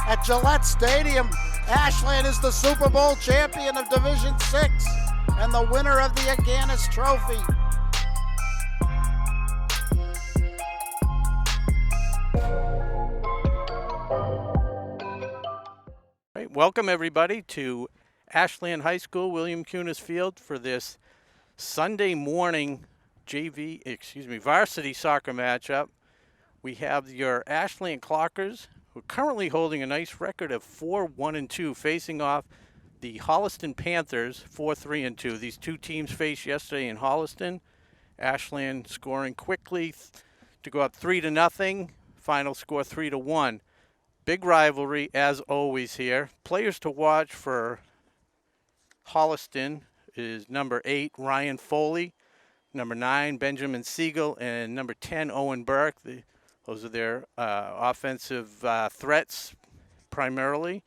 at Gillette Stadium. Ashland is the Super Bowl champion of Division 6 and the winner of the Aganis Trophy. Right, welcome everybody to Ashland High School, William Cunis Field for this Sunday morning varsity soccer matchup. We have your Ashland Clockers, who are currently holding a nice record of 4-1-2, facing off the Holliston Panthers, 4-3-2. These two teams faced yesterday in Holliston. Ashland scoring quickly to go up 3-0. Final score 3-1. Big rivalry as always here. Players to watch for Holliston is number 8, Ryan Foley, number 9, Benjamin Siegel, and number 10, Owen Burke. Those are their offensive threats primarily.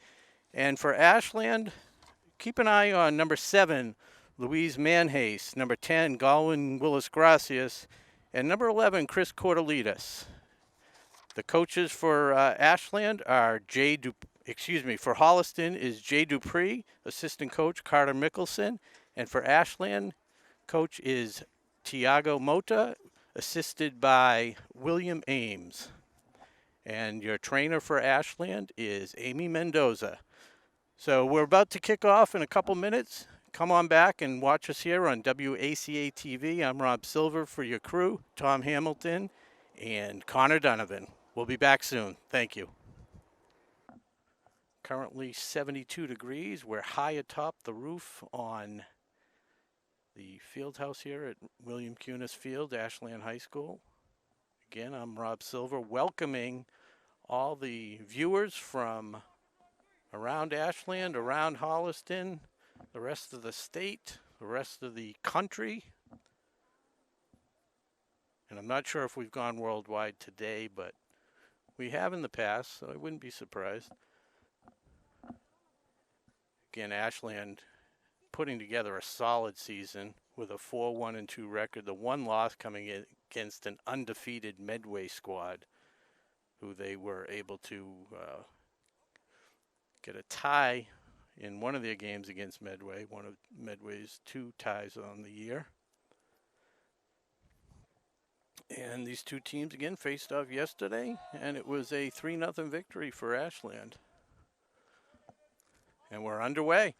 And for Ashland, keep an eye on number 7, Louise Manhase, number 10, Galwin Willis-Gracias, and number 11, Chris Cordelitas. The coaches for Ashland are for Holliston is Jay Dupree, assistant coach Carter Mickelson, and for Ashland, coach is Tiago Mota, assisted by William Ames. And your trainer for Ashland is Amy Mendoza. So we're about to kick off in a couple minutes. Come on back and watch us here on WACA-TV. I'm Rob Silver for your crew, Tom Hamilton and Connor Donovan. We'll be back soon. Thank you. Currently 72 degrees. We're high atop the roof on the field house here at William Cunis Field, Ashland High School. Again, I'm Rob Silver, welcoming all the viewers from around Ashland, around Holliston, the rest of the state, the rest of the country. And I'm not sure if we've gone worldwide today, but we have in the past, so I wouldn't be surprised. Again, Ashland putting together a solid season with a 4-1-2 record. The one loss coming in against an undefeated Medway squad, who they were able to get a tie in one of their games against Medway, one of Medway's 2 ties on the year. And these two teams again faced off yesterday, and it was a 3-0 victory for Ashland. And we're underway.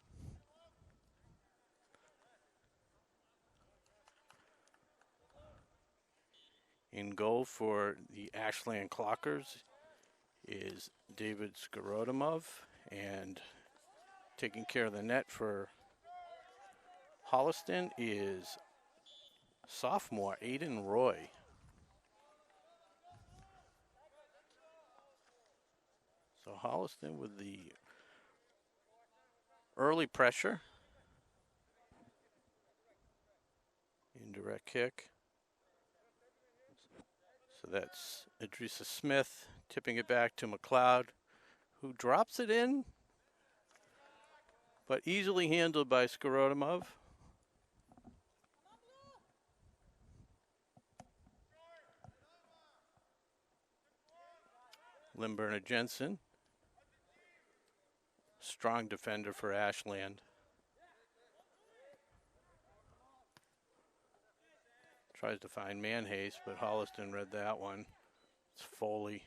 In goal for the Ashland Clockers is David Skorodimov, and taking care of the net for Holliston is sophomore Aiden Roy. So Holliston with the early pressure. Indirect kick. So that's Idrissa Smith tipping it back to McLeod, who drops it in, but easily handled by Skorodimov. Limburner Jensen, strong defender for Ashland. Tries to find Manhase, but Holliston read that one. It's Foley.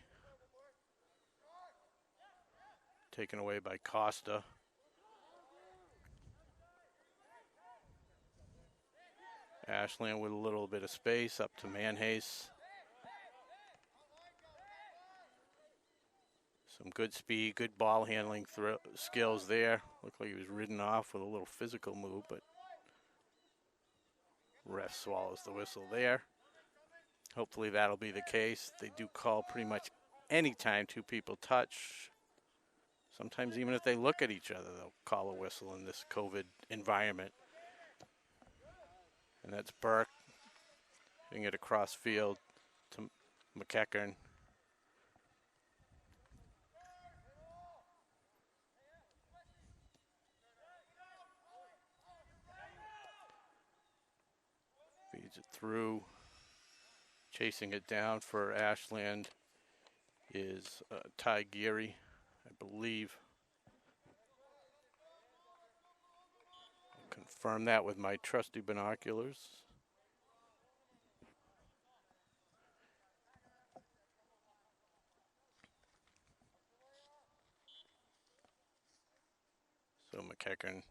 Taken away by Costa. Ashland with a little bit of space up to Manhase. Some good speed, good ball handling skills there. Looked like he was ridden off with a little physical move, but ref swallows the whistle there. Hopefully that'll be the case. They do call pretty much any time two people touch. Sometimes even if they look at each other, they'll call a whistle in this COVID environment. And that's Burke hitting it across field to McEachern. Feeds it through. Chasing it down for Ashland is Ty Geary. I believe. I'll confirm that with my trusty binoculars. So McEachern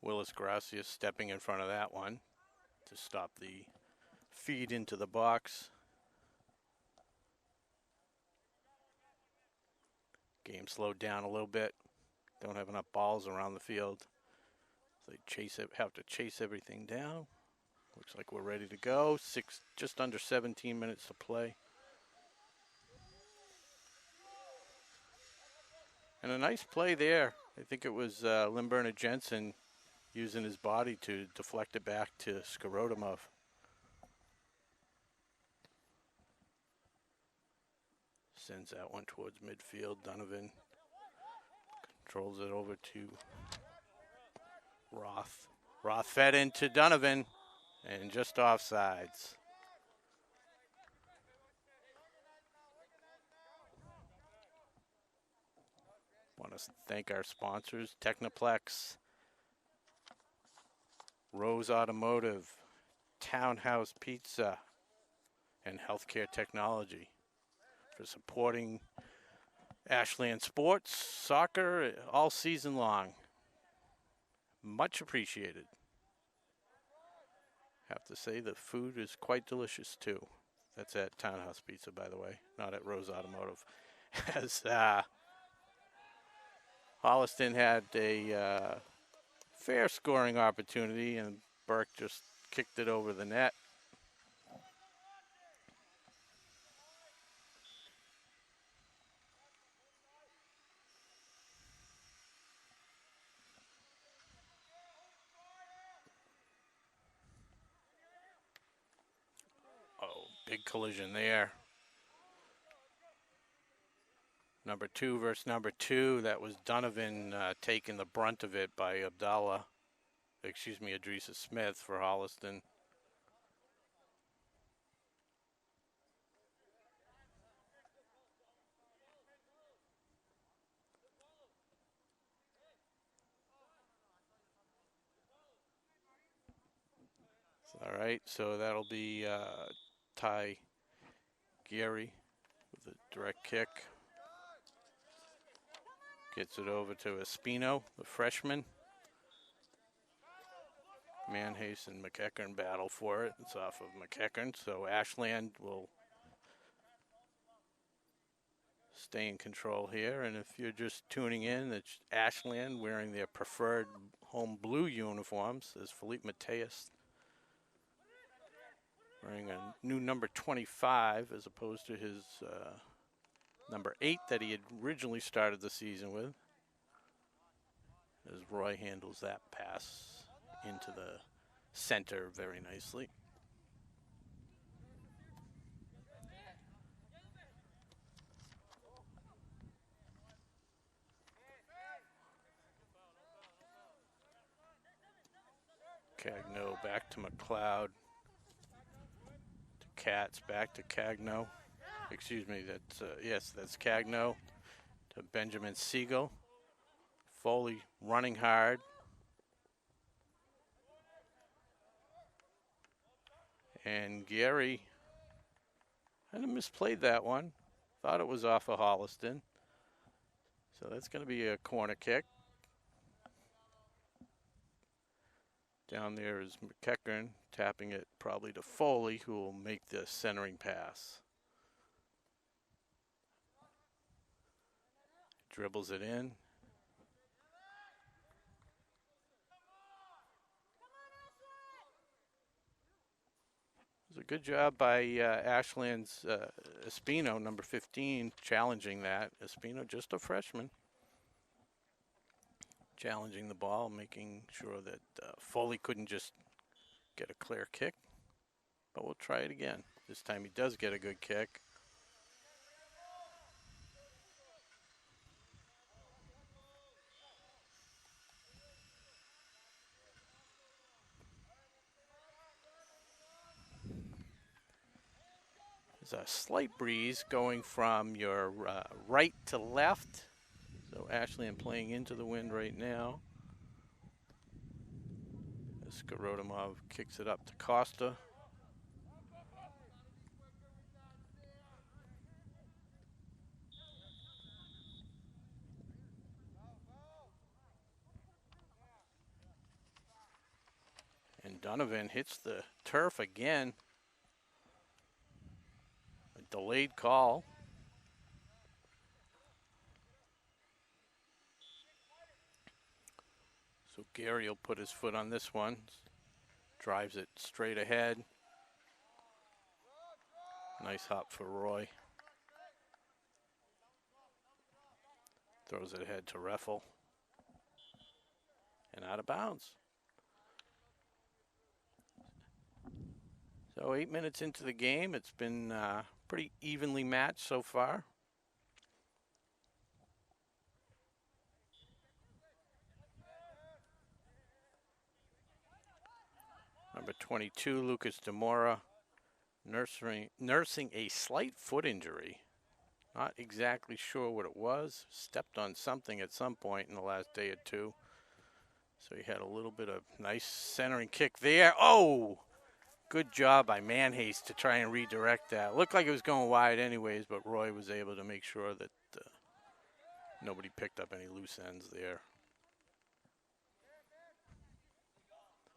Willis Gracias stepping in front of that one to stop the feed into the box. Game slowed down a little bit. Don't have enough balls around the field. So they have to chase everything down. Looks like we're ready to go. Just under 17 minutes to play. And a nice play there. I think it was Limburner Jensen using his body to deflect it back to Skarodomov. Sends that one towards midfield. Donovan controls it over to Roth. Roth fed into Donovan and just offsides. Want to thank our sponsors, Technoplex, Rose Automotive, Townhouse Pizza, and Healthcare Technology for supporting Ashland sports, soccer, all season long. Much appreciated. Have to say the food is quite delicious too. That's at Townhouse Pizza, by the way, not at Rose Automotive. As Holliston had a fair scoring opportunity, and Burke just kicked it over the net. Oh, big collision there. Number 2 versus number 2. That was Donovan taking the brunt of it by Idrissa Smith for Holliston. All right, so that'll be Ty Gary with a direct kick. Gets it over to Espino, the freshman. Manhase and McEachern battle for it. It's off of McEachern, so Ashland will stay in control here. And if you're just tuning in, it's Ashland wearing their preferred home blue uniforms. There's Philippe Mateus wearing a new number 25 as opposed to his number 8 that he had originally started the season with. As Roy handles that pass into the center very nicely. Cagno back to McLeod. To Katz, back to Cagno. Excuse me, that's Cagno. To Benjamin Siegel. Foley running hard. And Gary kind of misplayed that one. Thought it was off of Holliston. So that's going to be a corner kick. Down there is McEachern tapping it probably to Foley, who will make the centering pass. Dribbles it in. It was a good job by Ashland's Espino, number 15, challenging that. Espino, just a freshman. Challenging the ball, making sure that Foley couldn't just get a clear kick. But we'll try it again. This time he does get a good kick. There's a slight breeze going from your right to left. So Ashland playing into the wind right now. Skorodimov kicks it up to Costa. And Donovan hits the turf again. A delayed call. So Gary will put his foot on this one. Drives it straight ahead. Nice hop for Roy. Throws it ahead to Reffel. And out of bounds. So 8 minutes into the game, it's been pretty evenly matched so far. Number 22, Lucas Demora, nursing a slight foot injury. Not exactly sure what it was. Stepped on something at some point in the last day or two. So he had a little bit of nice centering kick there. Oh! Good job by Manhaste to try and redirect that. Looked like it was going wide anyways, but Roy was able to make sure that nobody picked up any loose ends there.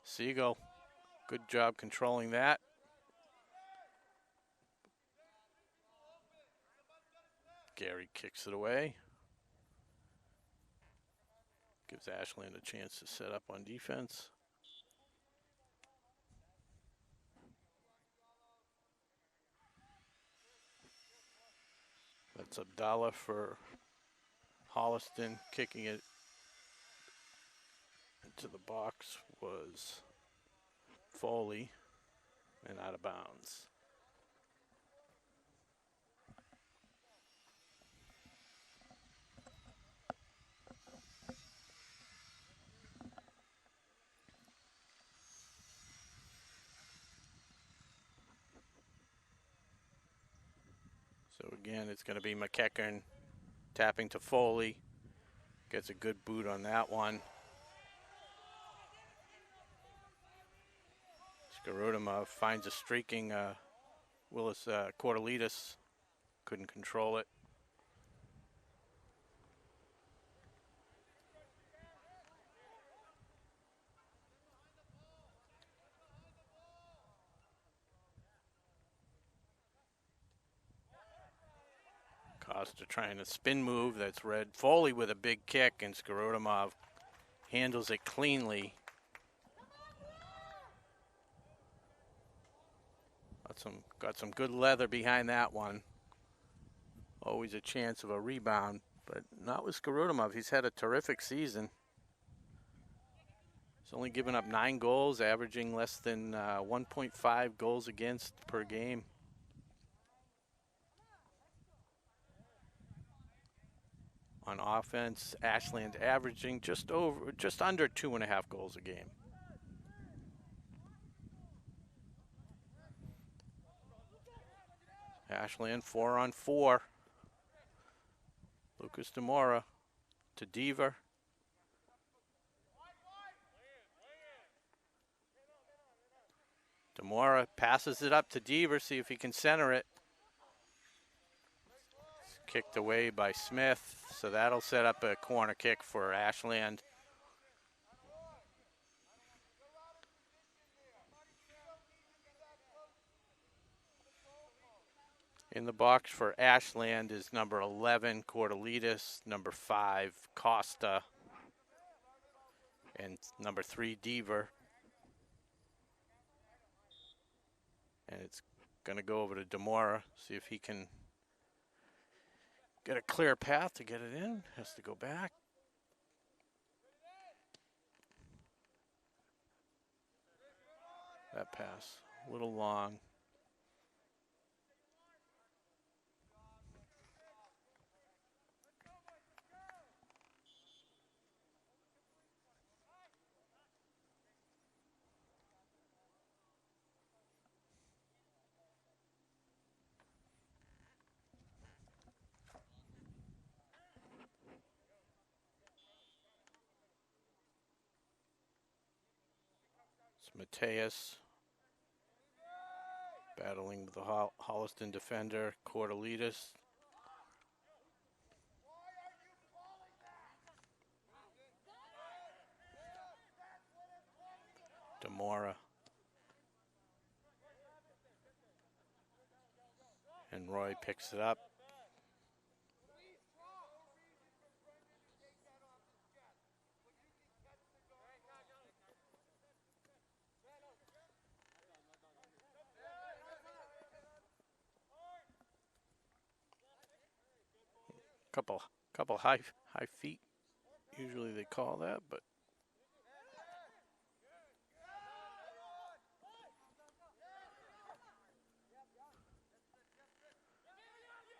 Siegel, good job controlling that. Gary kicks it away. Gives Ashland a chance to set up on defense. That's Abdallah for Holliston. Kicking it into the box was Foley and out of bounds. So again, it's going to be McEachern tapping to Foley. Gets a good boot on that one. Skorodimov finds a streaking Willis Cordelidis. Couldn't control it. Costa trying a spin move that's read. Foley with a big kick, and Skorodimov handles it cleanly. Got some good leather behind that one. Always a chance of a rebound, but not with Skorodimov. He's had a terrific season. He's only given up 9 goals, averaging less than 1.5 goals against per game. On offense, Ashland averaging just under 2.5 goals a game. Ashland 4-on-4. Lucas Demora to Deaver. Demora passes it up to Deaver, see if he can center it. It's kicked away by Smith, so that'll set up a corner kick for Ashland. In the box for Ashland is number 11, Cordelidis, number 5, Costa, and number 3, Deaver. And it's going to go over to Demora, see if he can get a clear path to get it in. Has to go back. That pass, a little long. Mateus battling with the Holliston defender, Cordelidis. Demora. And Roy picks it up. Couple high feet. Usually they call that, but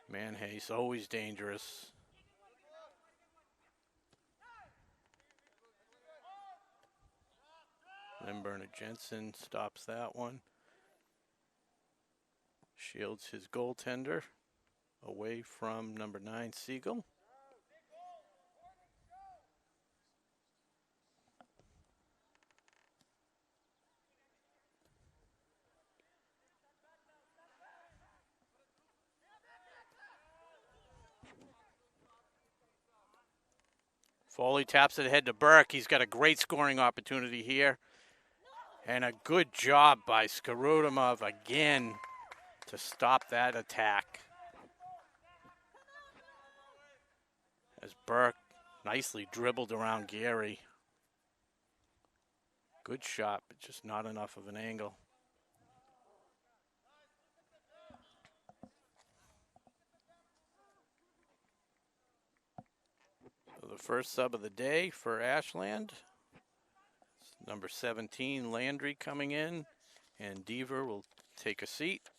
Manhay's always dangerous. Then Bernard Jensen stops that one. Shields his goaltender away from number 9, Siegel. Foley taps it ahead to Burke. He's got a great scoring opportunity here. And a good job by Skarudomov again to stop that attack. As Burke nicely dribbled around Gary. Good shot, but just not enough of an angle. So the first sub of the day for Ashland. It's number 17, Landry, coming in, and Deaver will take a seat.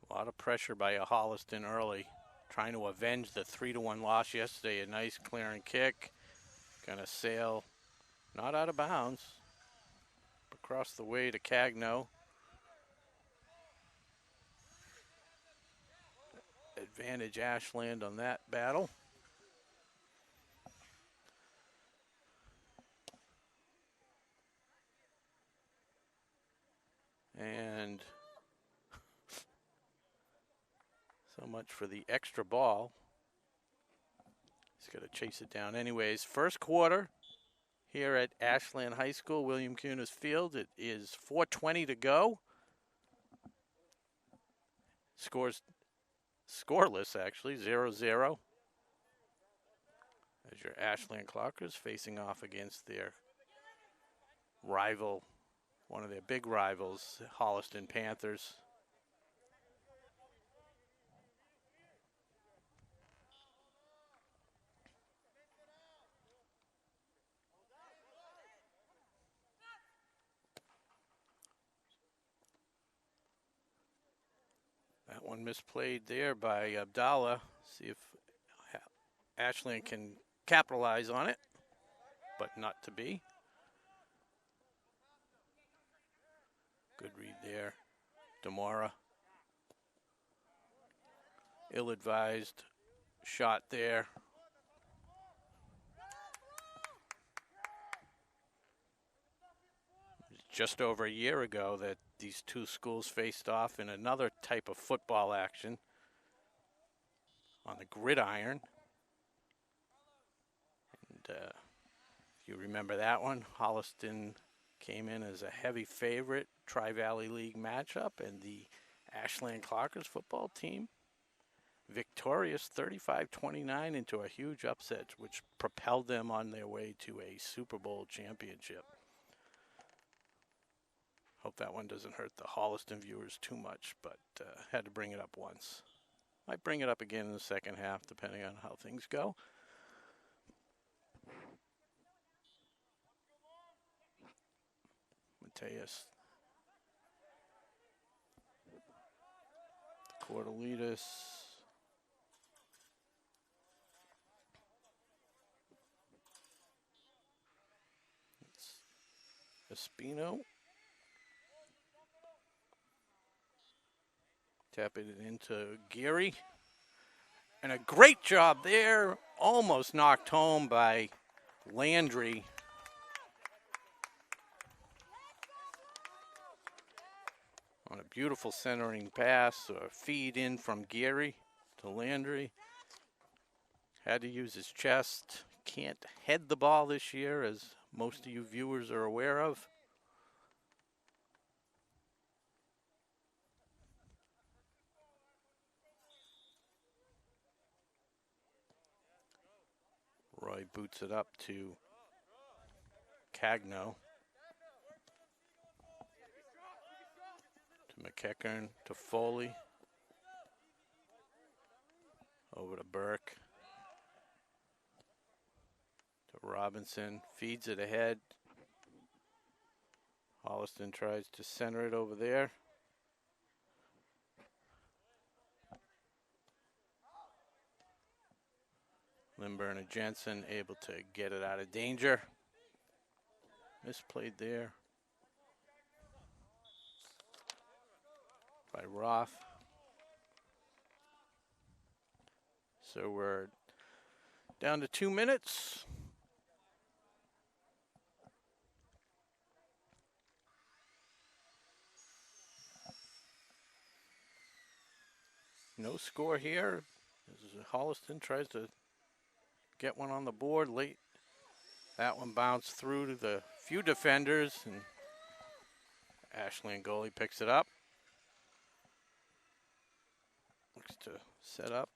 A lot of pressure by a Holliston early, trying to avenge the 3-1 loss yesterday. A nice clearing kick, gonna sail, not out of bounds, across the way to Cagno. Advantage Ashland on that battle. And so much for the extra ball. He's got to chase it down anyways. First quarter here at Ashland High School, William Cunas Field. It is 4:20 to go. Scores scoreless, actually, 0-0. As your Ashland Clockers facing off against their rival, one of their big rivals, Holliston Panthers. That one misplayed there by Abdallah. See if Ashland can capitalize on it, but not to be. Good read there. Demora. Ill-advised shot there. Just over a year ago that these two schools faced off in another type of football action on the gridiron. And if you remember that one, Holliston came in as a heavy favorite, Tri-Valley League matchup, and the Ashland Clockers football team victorious 35-29 into a huge upset, which propelled them on their way to a Super Bowl championship. Hope that one doesn't hurt the Holliston viewers too much, but had to bring it up once. Might bring it up again in the second half, depending on how things go. Mateus. Cordelidis. Espino. Tapping it into Geary. And a great job there. Almost knocked home by Landry. On a beautiful centering pass, or feed in from Geary to Landry. Had to use his chest. Can't head the ball this year, as most of you viewers are aware of. Roy boots it up to Cagno. To McEachern, to Foley. Over to Burke. To Robinson, feeds it ahead. Holliston tries to center it over there. Limburn and Jensen able to get it out of danger. Misplayed there by Roth. So we're down to 2 minutes. No score here. Holliston tries to get one on the board late. That one bounced through to the few defenders, and Ashland goalie picks it up. Looks to set up.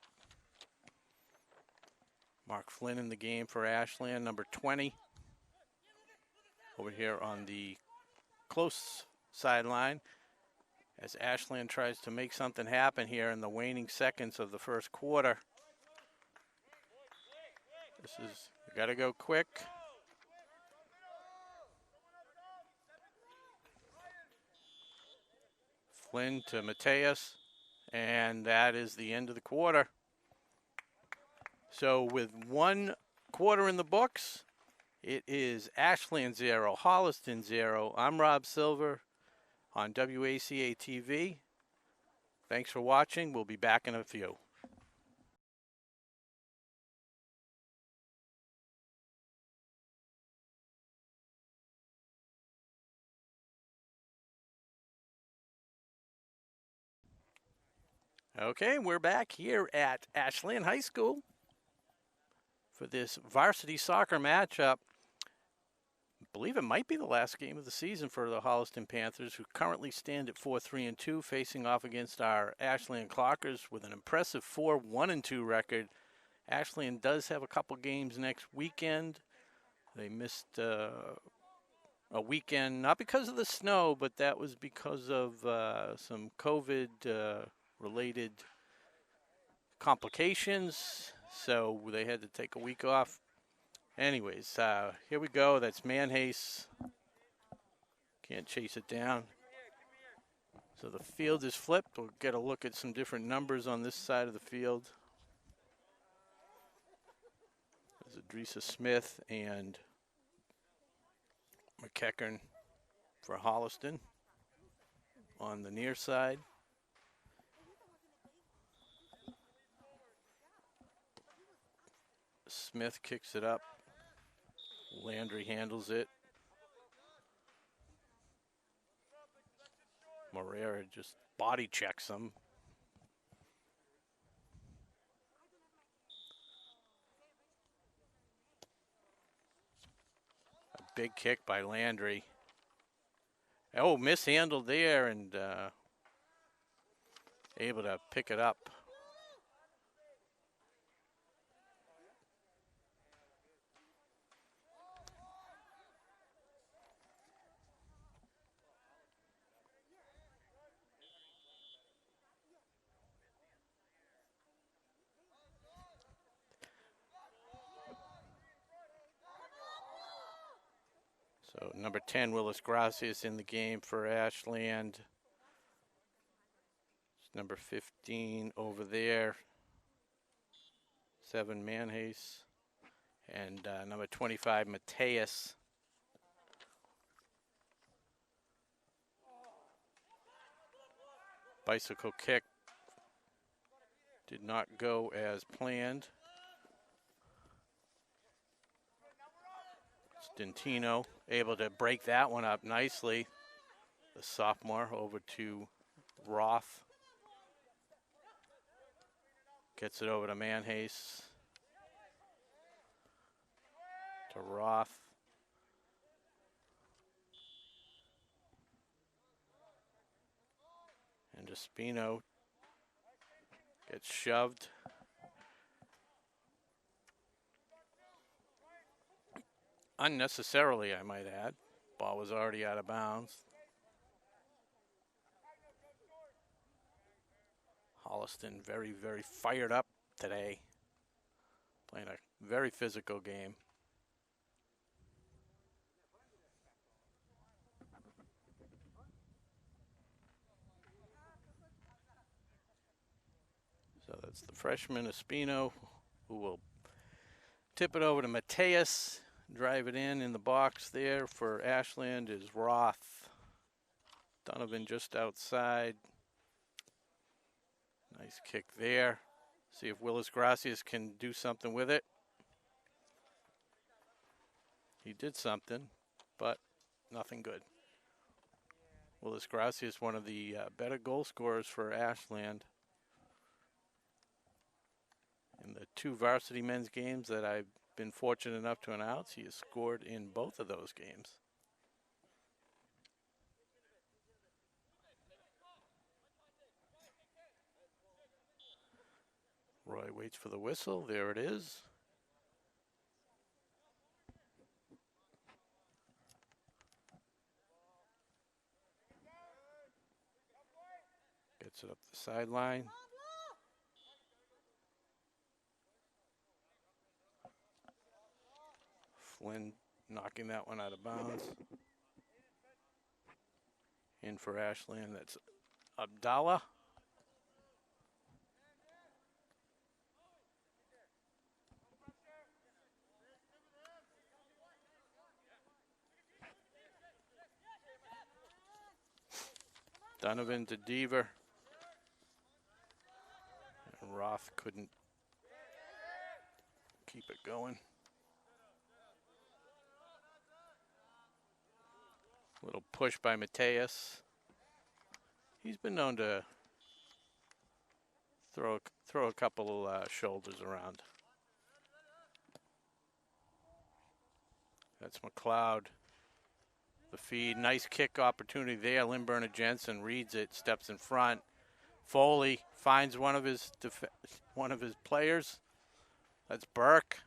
Mark Flynn in the game for Ashland, number 20. Over here on the close sideline, as Ashland tries to make something happen here in the waning seconds of the first quarter. This is, you gotta go quick. Flynn to Mateus, and that is the end of the quarter. So with 1 quarter in the books, it is Ashland 0, Holliston 0. I'm Rob Silver on WACA-TV. Thanks for watching. We'll be back in a few. Okay, we're back here at Ashland High School for this varsity soccer matchup. I believe it might be the last game of the season for the Holliston Panthers, who currently stand at 4-3-2, facing off against our Ashland Clockers with an impressive 4-1-2 record. Ashland does have a couple games next weekend. They missed a weekend, not because of the snow, but that was because of some COVID-related complications, so they had to take a week off. Anyways, here we go. That's Manhase. Can't chase it down. So the field is flipped. We'll get a look at some different numbers on this side of the field. There's Adresa Smith and McEachern for Holliston on the near side. Smith kicks it up. Landry handles it. Morera just body checks him. A big kick by Landry. Oh, mishandled there, and able to pick it up. So number 10, Willis Gracias in the game for Ashland. Number 15 over there, 7 Manhase, and number 25 Mateus Bicycle kick did not go as planned. Stintino able to break that one up nicely. The sophomore over to Roth. Gets it over to Manhase. To Roth. And Espino gets shoved. Unnecessarily, I might add. Ball was already out of bounds. Holliston very, very fired up today. Playing a very physical game. So that's the freshman Espino, who will tip it over to Mateus. Drive it in the box there for Ashland is Roth. Donovan just outside. Nice kick there. See if Willis Gracias can do something with it. He did something, but nothing good. Willis Gracias, one of the better goal scorers for Ashland. In the 2 varsity men's games that I've been fortunate enough to announce, he has scored in both of those games. Roy waits for the whistle. There it is. Gets it up the sideline. Flynn knocking that one out of bounds. In for Ashland, that's Abdallah. Donovan to Deaver. And Roth couldn't keep it going. Little push by Mateus. He's been known to throw a couple shoulders around. That's McLeod. The feed, nice kick opportunity there. Lindberner Jensen reads it, steps in front. Foley finds one of his players. That's Burke.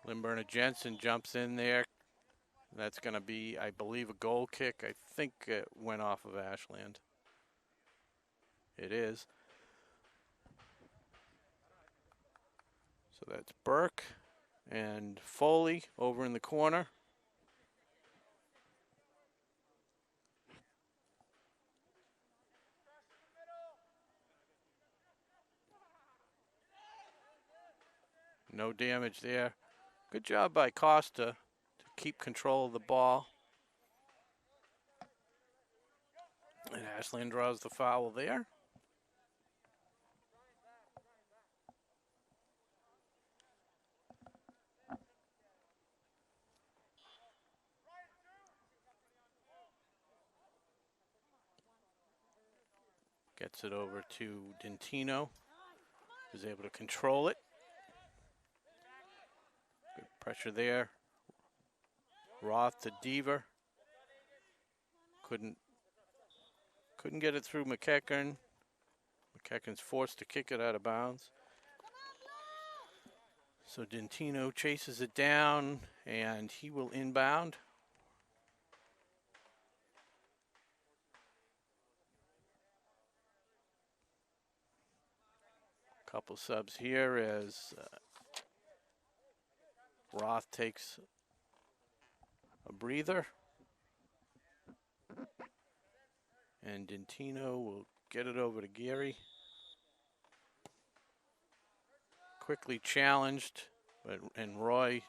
Lindberner Jensen jumps in there. That's going to be, I believe, a goal kick. I think it went off of Ashland. It is. So that's Burke and Foley over in the corner. No damage there. Good job by Costa to keep control of the ball. And Ashland draws the foul there. Gets it over to Dentino, who's able to control it. Good pressure there. Roth to Deaver. Couldn't get it through McEachern. McEachern's forced to kick it out of bounds. So Dentino chases it down, and he will inbound. Couple subs here as Roth takes a breather. And Dentino will get it over to Gary. Quickly challenged, and Roy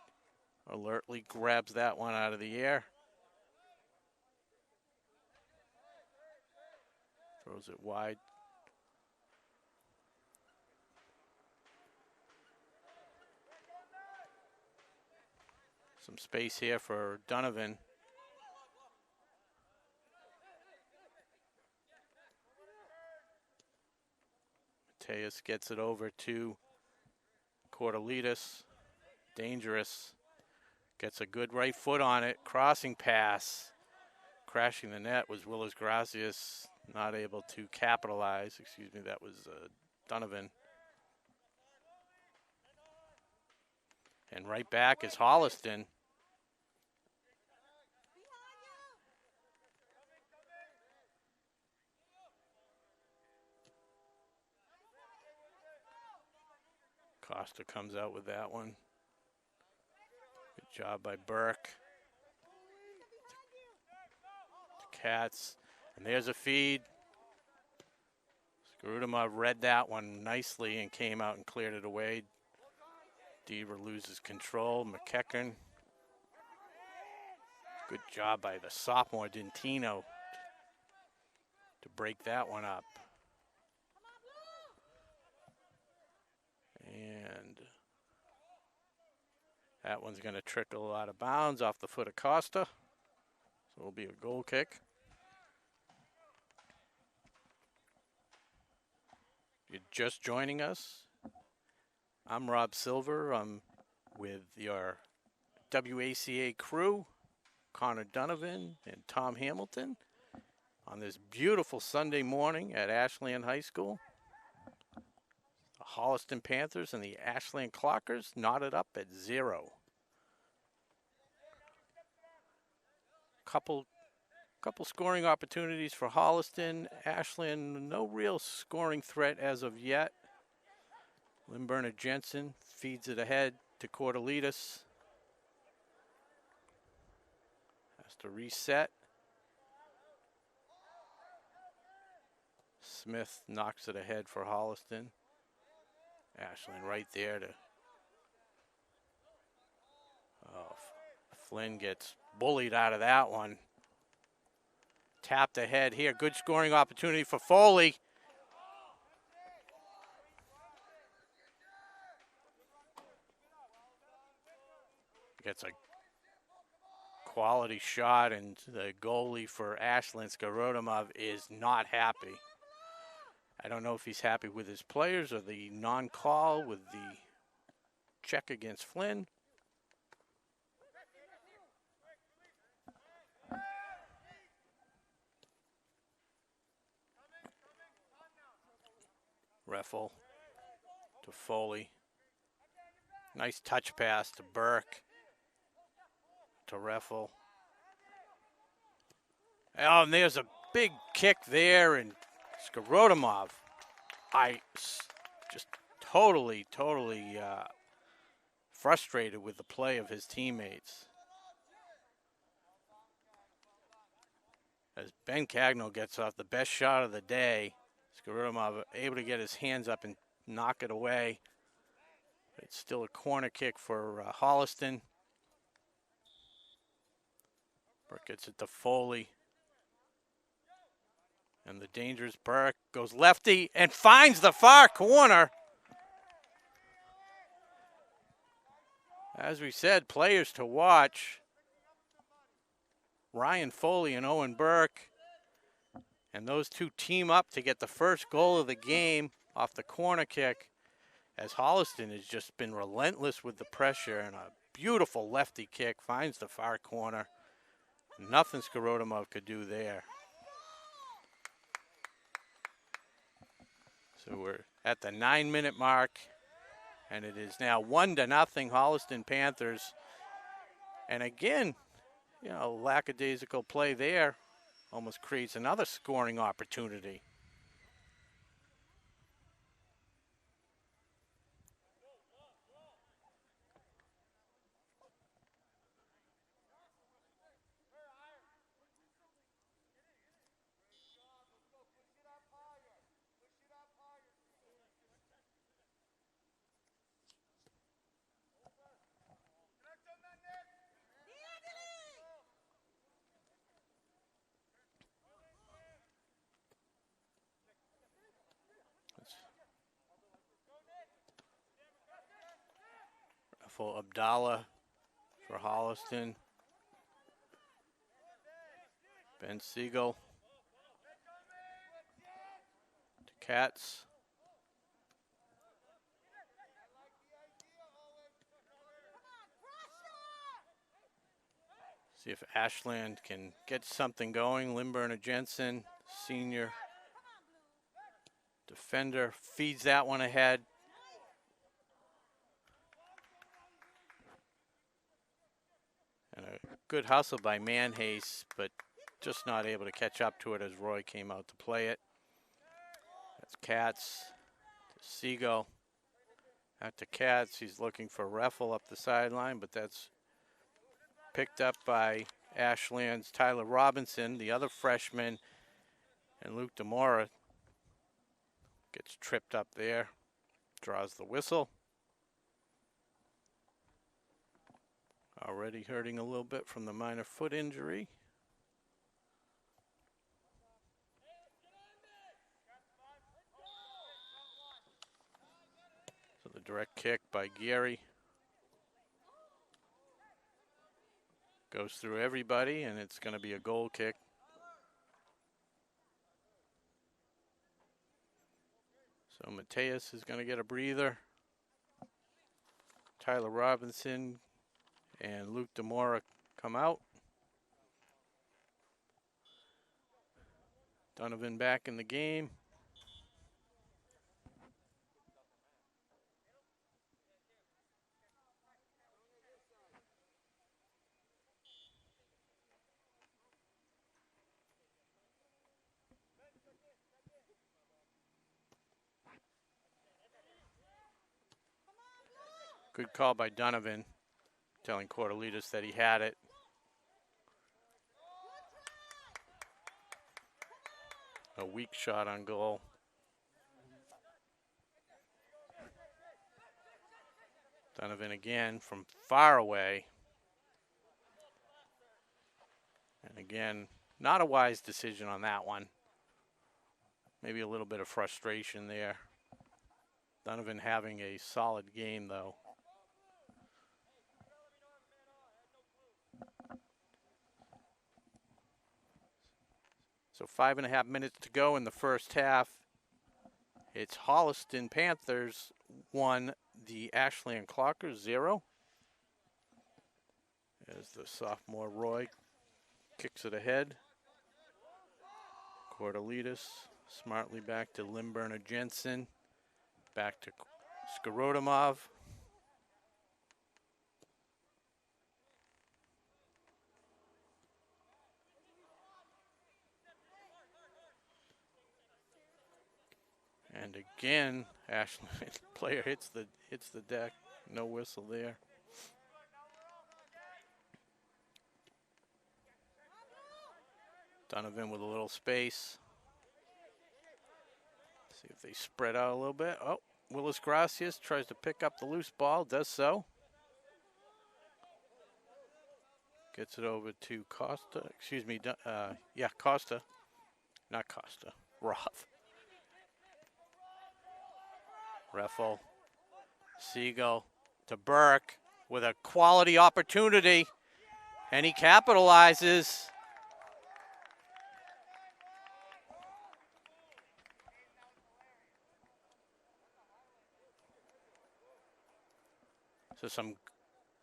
alertly grabs that one out of the air. Throws it wide. Some space here for Donovan. Mateus gets it over to Cortelitas. Dangerous. Gets a good right foot on it. Crossing pass. Crashing the net was Willis Gracias. Not able to capitalize. Excuse me, that was Donovan. And right back is Holliston. Costa comes out with that one. Good job by Burke. The Cats. And there's a feed. Skrudimov read that one nicely and came out and cleared it away. Deaver loses control. McEachern. Good job by the sophomore Dentino to break that one up. And that one's going to trickle out of bounds off the foot of Costa. So it'll be a goal kick. If you're just joining us, I'm Rob Silver. I'm with your WACA crew, Connor Donovan and Tom Hamilton, on this beautiful Sunday morning at Ashland High School. The Holliston Panthers and the Ashland Clockers knotted up at 0. Couple scoring opportunities for Holliston. Ashland, no real scoring threat as of yet. Lindberner Jensen feeds it ahead to Cortelitas. Has to reset. Smith knocks it ahead for Holliston. Ashland right there to. Oh, Flynn gets bullied out of that one. Tapped ahead here. Good scoring opportunity for Foley. Gets a quality shot, and the goalie for Ashland, Skrudimov, is not happy. I don't know if he's happy with his players or the non-call with the check against Flynn. Reffel to Foley. Nice touch pass to Burke. To Reffel. Oh, and there's a big kick there, and Skrudimov, just totally frustrated with the play of his teammates. As Ben Cagno gets off the best shot of the day, Skrudimov able to get his hands up and knock it away. It's still a corner kick for Holliston. Burke gets it to Foley. And the dangerous Burke goes lefty and finds the far corner. As we said, players to watch. Ryan Foley and Owen Burke. And those two team up to get the first goal of the game off the corner kick, as Holliston has just been relentless with the pressure, and a beautiful lefty kick finds the far corner. Nothing Skrudimov could do there. So we're at the 9-minute mark, and it is now 1-0 Holliston Panthers. And again, lackadaisical play there almost creates another scoring opportunity. For Abdallah for Holliston. Ben Siegel to Katz. See if Ashland can get something going. Limburner Jensen, senior defender, feeds that one ahead. And a good hustle by Manhase, but just not able to catch up to it as Roy came out to play it. That's Katz to Siegel. Out to Katz. He's looking for Reffel up the sideline, but that's picked up by Ashland's Tyler Robinson, the other freshman, and Luke DeMora gets tripped up there, draws the whistle. Already hurting a little bit from the minor foot injury. So the direct kick by Gary goes through everybody, and it's going to be a goal kick. So Mateus is going to get a breather. Tyler Robinson and Luke DeMora come out. Donovan back in the game. Good call by Donovan, telling Cortelitas that he had it. A weak shot on goal. Donovan again from far away. And again, not a wise decision on that one. Maybe a little bit of frustration there. Donovan having a solid game though. So 5.5 minutes to go in the first half. It's Holliston Panthers 1, the Ashland Clockers 0. As the sophomore Roy kicks it ahead. Cortelitas smartly back to Limburner Jensen. Back to Skorodomov. And again, Ashland player hits the deck. No whistle there. Donovan with a little space. See if they spread out a little bit. Oh, Willis Gracias tries to pick up the loose ball. Does so. Gets it over to Costa. Excuse me. Costa. Not Costa. Roth. Reffel, Siegel to Burke with a quality opportunity, and he capitalizes. So some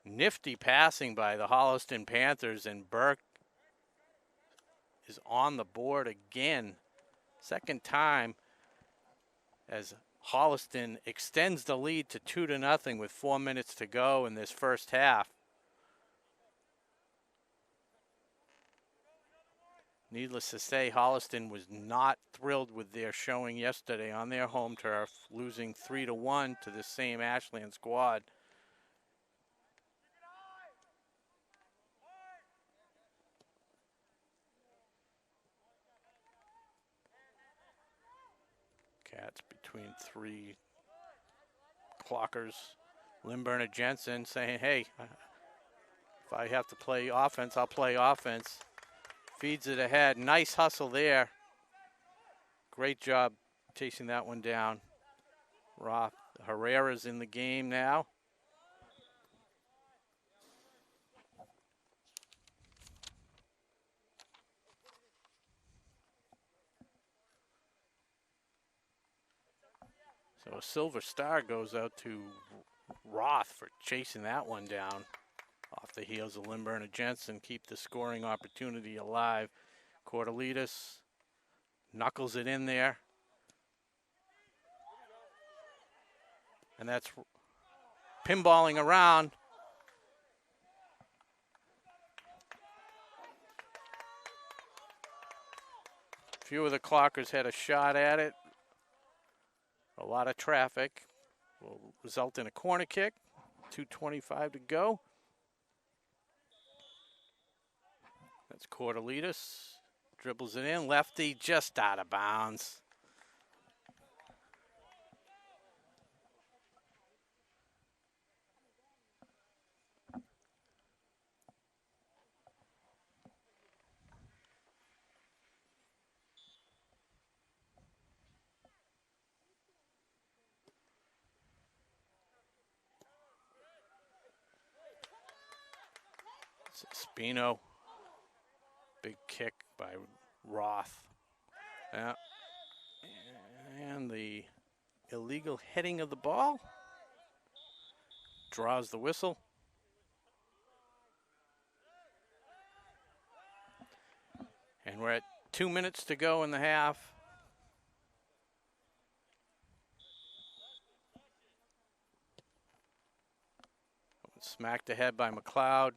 nifty passing by the Holliston Panthers, and Burke is on the board again. Second time as Holliston extends the lead to 2-0 with 4 minutes to go in this first half. Needless to say, Holliston was not thrilled with their showing yesterday on their home turf, losing 3-1 to the same Ashland squad. Cats between three clockers. Limburner Jensen saying, hey, if I have to play offense, I'll play offense. Feeds it ahead. Nice hustle there. Great job chasing that one down. Roth Herrera's in the game now. So a silver star goes out to Roth for chasing that one down. Off the heels of Lindbergh and Jensen, keep the scoring opportunity alive. Cortelitas knuckles it in there. And that's pinballing around. A few of the clockers had a shot at it. A lot of traffic will result in a corner kick. 2:25 to go. That's Cortelitas. Dribbles it in. Lefty just out of bounds. Spino. Big kick by Roth. Yeah. And the illegal heading of the ball. Draws the whistle. And we're at 2 minutes to go in the half. Smacked ahead by McLeod.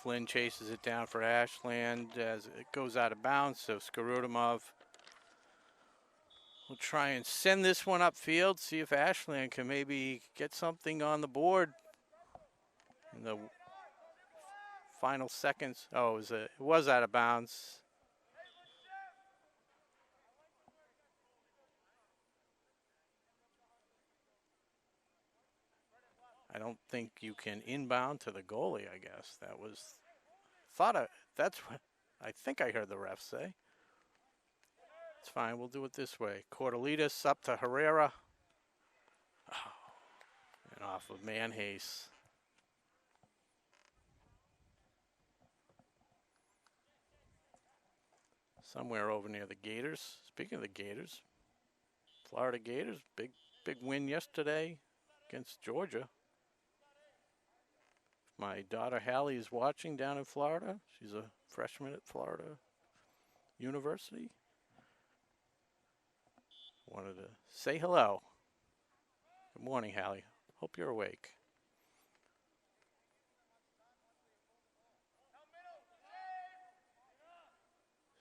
Flynn chases it down for Ashland as it goes out of bounds, so Skarutimov will try and send this one upfield, see if Ashland can maybe get something on the board in the final seconds. Oh, it was out of bounds. I don't think you can inbound to the goalie, I guess. That was, that's what I think I heard the ref say. It's fine, we'll do it this way. Cortelitas up to Herrera. Oh, and off of Manhase. Somewhere over near the Gators. Speaking of the Gators, Florida Gators, big win yesterday against Georgia. My daughter Hallie is watching down in Florida. She's a freshman at Florida University. Wanted to say hello. Good morning, Hallie. Hope you're awake.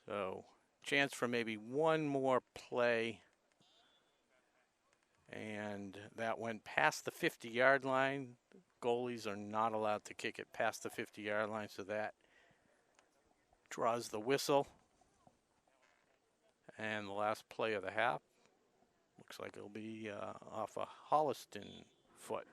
So, chance for maybe one more play. And that went past the 50-yard line. Goalies are not allowed to kick it past the 50-yard line, so that draws the whistle. And the last play of the half looks like it'll be off a Holliston foot.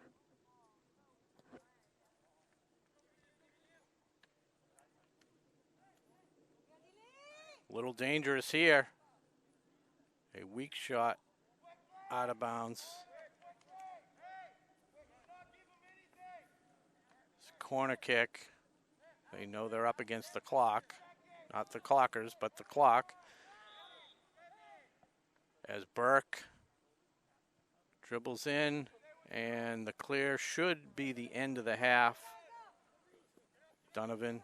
A little dangerous here. A weak shot out of bounds. It's a corner kick. They know they're up against the clock. Not the clockers, but the clock. As Burke dribbles in, and the clear should be the end of the half. Donovan.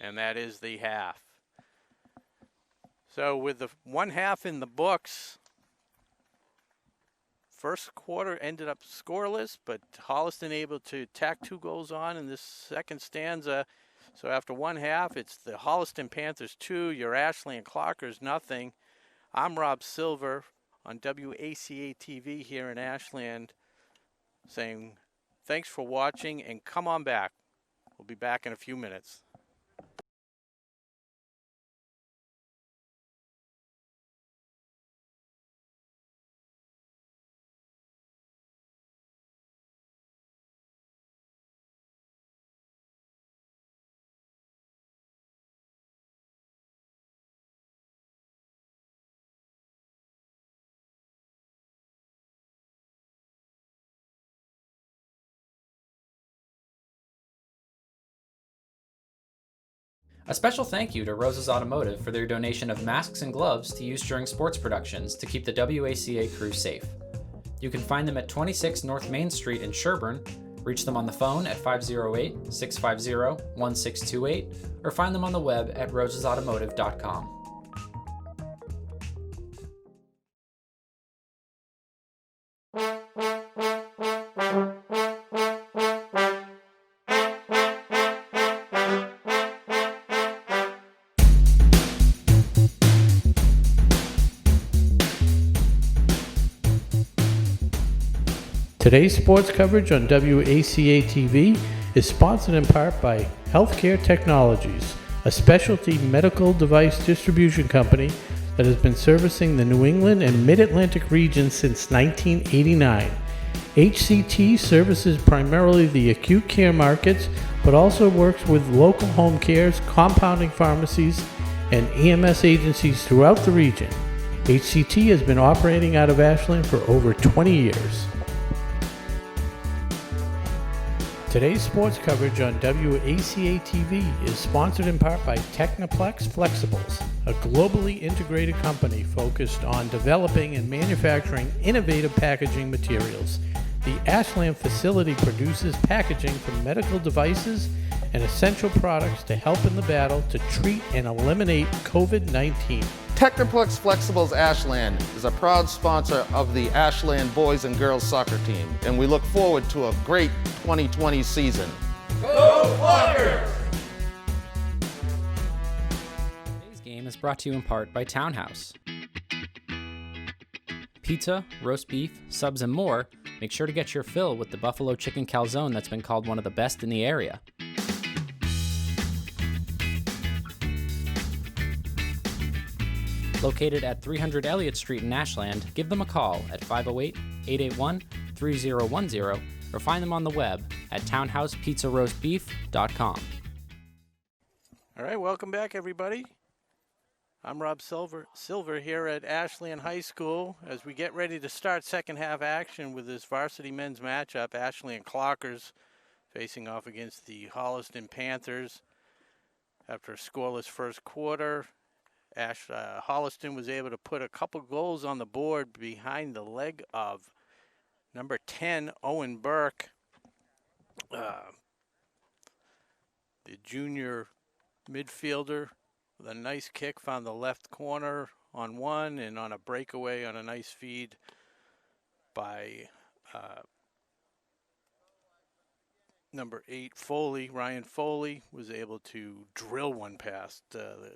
And that is the half. So with the one half in the books, first quarter ended up scoreless, but Holliston able to tack 2 goals on in this second stanza. So after one half, it's the Holliston Panthers 2, your Ashland Clockers nothing. I'm Rob Silver on WACA-TV here in Ashland saying thanks for watching and come on back. We'll be back in a few minutes. A special thank you to Rose's Automotive for their donation of masks and gloves to use during sports productions to keep the WACA crew safe. You can find them at 26 North Main Street in Sherburne, reach them on the phone at 508-650-1628, or find them on the web at rosesautomotive.com. Today's sports coverage on WACA-TV is sponsored in part by Healthcare Technologies, a specialty medical device distribution company that has been servicing the New England and Mid-Atlantic region since 1989. HCT services primarily the acute care markets, but also works with local home cares, compounding pharmacies, and EMS agencies throughout the region. HCT has been operating out of Ashland for over 20 years. Today's sports coverage on WACA-TV is sponsored in part by Technoplex Flexibles, a globally integrated company focused on developing and manufacturing innovative packaging materials. The Ashland facility produces packaging for medical devices and essential products to help in the battle to treat and eliminate COVID-19. Technoplex Flexibles Ashland is a proud sponsor of the Ashland boys and girls soccer team, and we look forward to a great 2020 season. Go Flyers! Today's game is brought to you in part by Townhouse. Pizza, roast beef, subs, and more. Make sure to get your fill with the buffalo chicken calzone that's been called one of the best in the area. Located at 300 Elliott Street in Ashland, give them a call at 508-881-3010 or find them on the web at townhousepizzaroastbeef.com. All right, welcome back, everybody. I'm Rob Silver here at Ashland High School as we get ready to start second half action with this varsity men's matchup. Ashland Clockers facing off against the Holliston Panthers. After a scoreless first quarter, Holliston was able to put a couple goals on the board behind the leg of number 10, Owen Burke. The junior midfielder with a nice kick found the left corner on one, and on a breakaway on a nice feed by number 8, Foley. Ryan Foley was able to drill one past the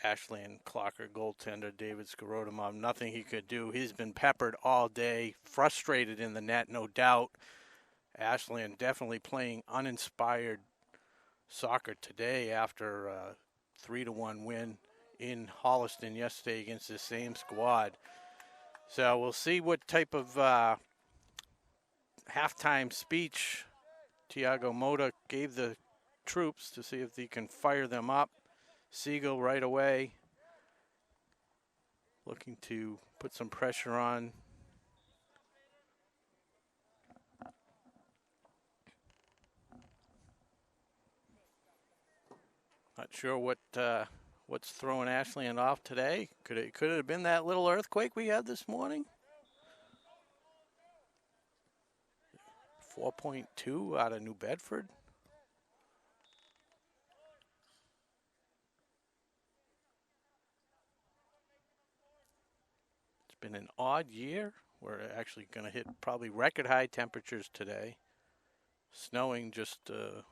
Ashland Clocker goaltender David Skorodomov. Nothing he could do. He's been peppered all day, frustrated in the net, no doubt. Ashland definitely playing uninspired soccer today after a 3-1 win in Holliston yesterday against the same squad. So we'll see what type of halftime speech Tiago Mota gave the troops to see if they can fire them up. Siegel right away looking to put some pressure on. Not sure what's throwing Ashland off today. Could it have been that little earthquake we had this morning? 4.2 out of New Bedford. Been an odd year. We're actually going to hit probably record high temperatures today. Snowing just a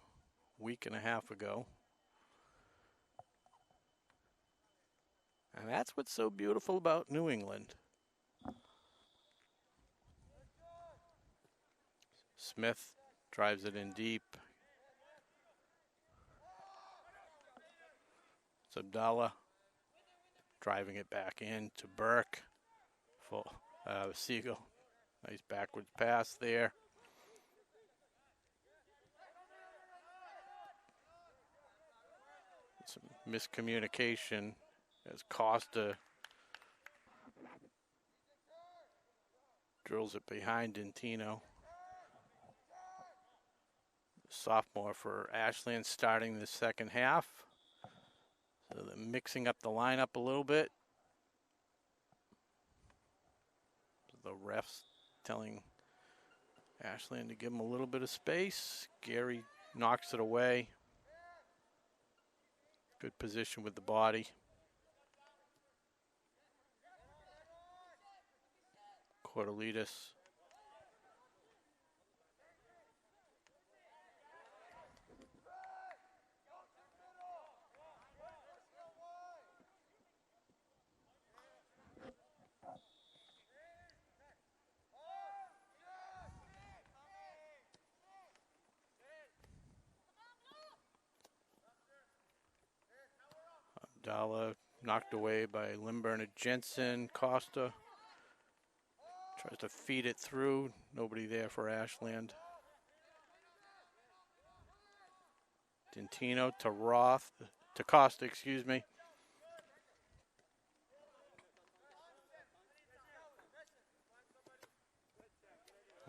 week and a half ago. And that's what's so beautiful about New England. Smith drives it in deep. It's Abdallah driving it back in to Burke. Siegel, nice backwards pass there. Some miscommunication as Costa drills it behind Dentino. Sophomore for Ashland starting the second half. So they're mixing up the lineup a little bit. The refs telling Ashland to give him a little bit of space. Gary knocks it away. Good position with the body. Cortelitas. Abdallah knocked away by Limburner Jensen. Costa tries to feed it through. Nobody there for Ashland. Dentino to Roth, to Costa, excuse me.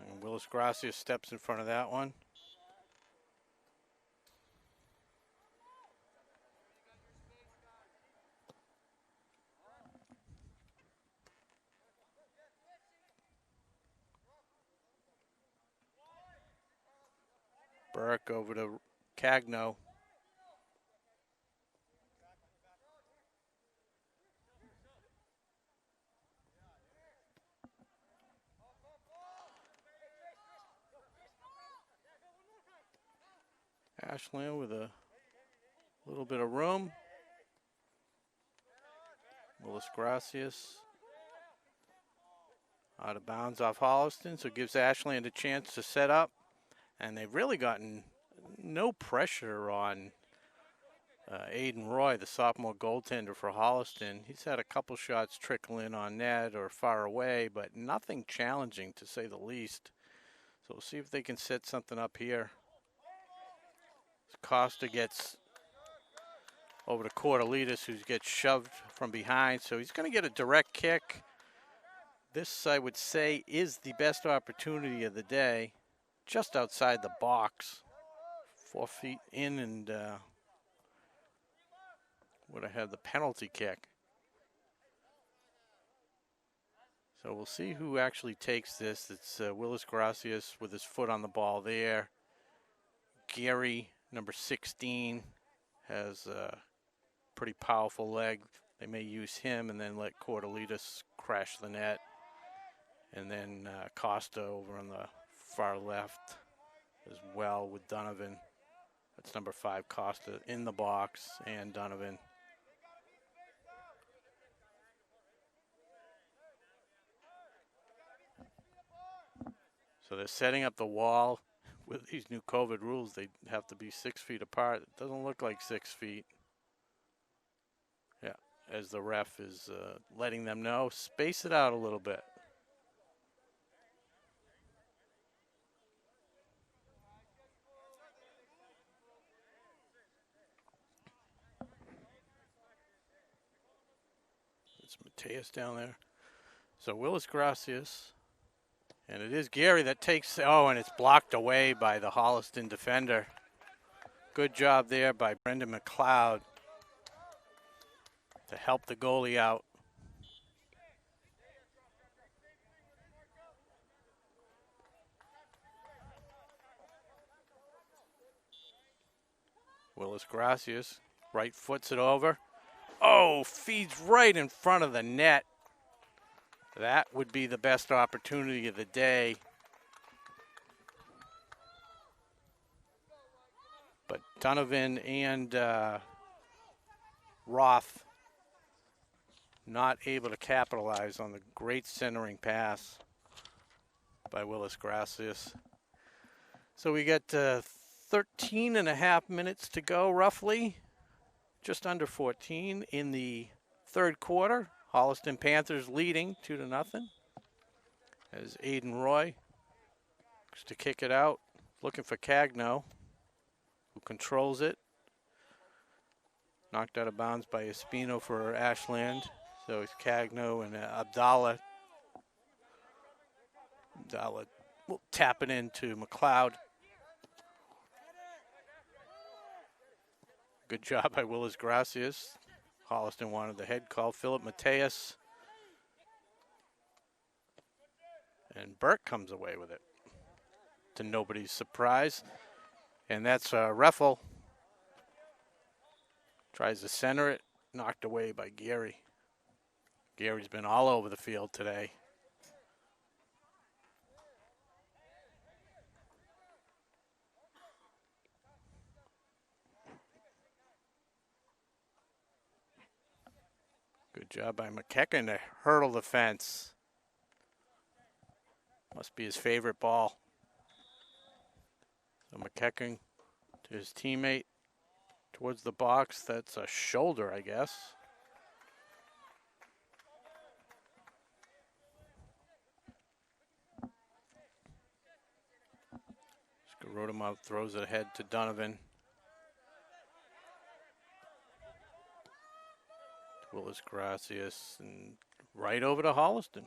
And Willis Gracia steps in front of that one. Burke over to Cagno. Ashland with a little bit of room. Willis Gracias out of bounds off Holliston, so it gives Ashland a chance to set up. And they've really gotten no pressure on Aiden Roy, the sophomore goaltender for Holliston. He's had a couple shots trickle in on net or far away, but nothing challenging to say the least. So we'll see if they can set something up here. Costa gets over to Cortelitas, who gets shoved from behind, so he's going to get a direct kick. This, I would say, is the best opportunity of the day. Just outside the box, 4 feet in, and would have had the penalty kick. So we'll see who actually takes this. It's Willis Gracias with his foot on the ball there. Gary, number 16, has a pretty powerful leg. They may use him and then let Cortelitas crash the net. And then Costa over on the far left as well with Donovan. That's number 5, Costa in the box, and Donovan. So they're setting up the wall. With these new COVID rules, they have to be 6 feet apart. It doesn't look like 6 feet. Yeah, as the ref is letting them know, space it out a little bit. It's Mateus down there. So Willis Gracias. And it is Gary that takes, oh, and it's blocked away by the Holliston defender. Good job there by Brendan McLeod to help the goalie out. Willis Gracias right foots it over. Oh, feeds right in front of the net. That would be the best opportunity of the day. But Donovan and Roth not able to capitalize on the great centering pass by Willis Gracias. So we got 13 and a half minutes to go, roughly. Just under 14 in the third quarter. Holliston Panthers leading 2-0 as Aiden Roy looks to kick it out, looking for Cagno, who controls it. Knocked out of bounds by Espino for Ashland. So it's Cagno and Abdallah. Abdallah will tap it into McLeod. Good job by Willis Gracias. Holliston wanted the head call, Philip Mateus. And Burke comes away with it, to nobody's surprise. And that's Reffel. Tries to center it, knocked away by Gary. Gary's been all over the field today. Good job by McKecken to hurdle the fence. Must be his favorite ball. So McKecken to his teammate towards the box. That's a shoulder, I guess. Rodemouth throws it ahead to Donovan. Willis Gracias, and right over to Holliston.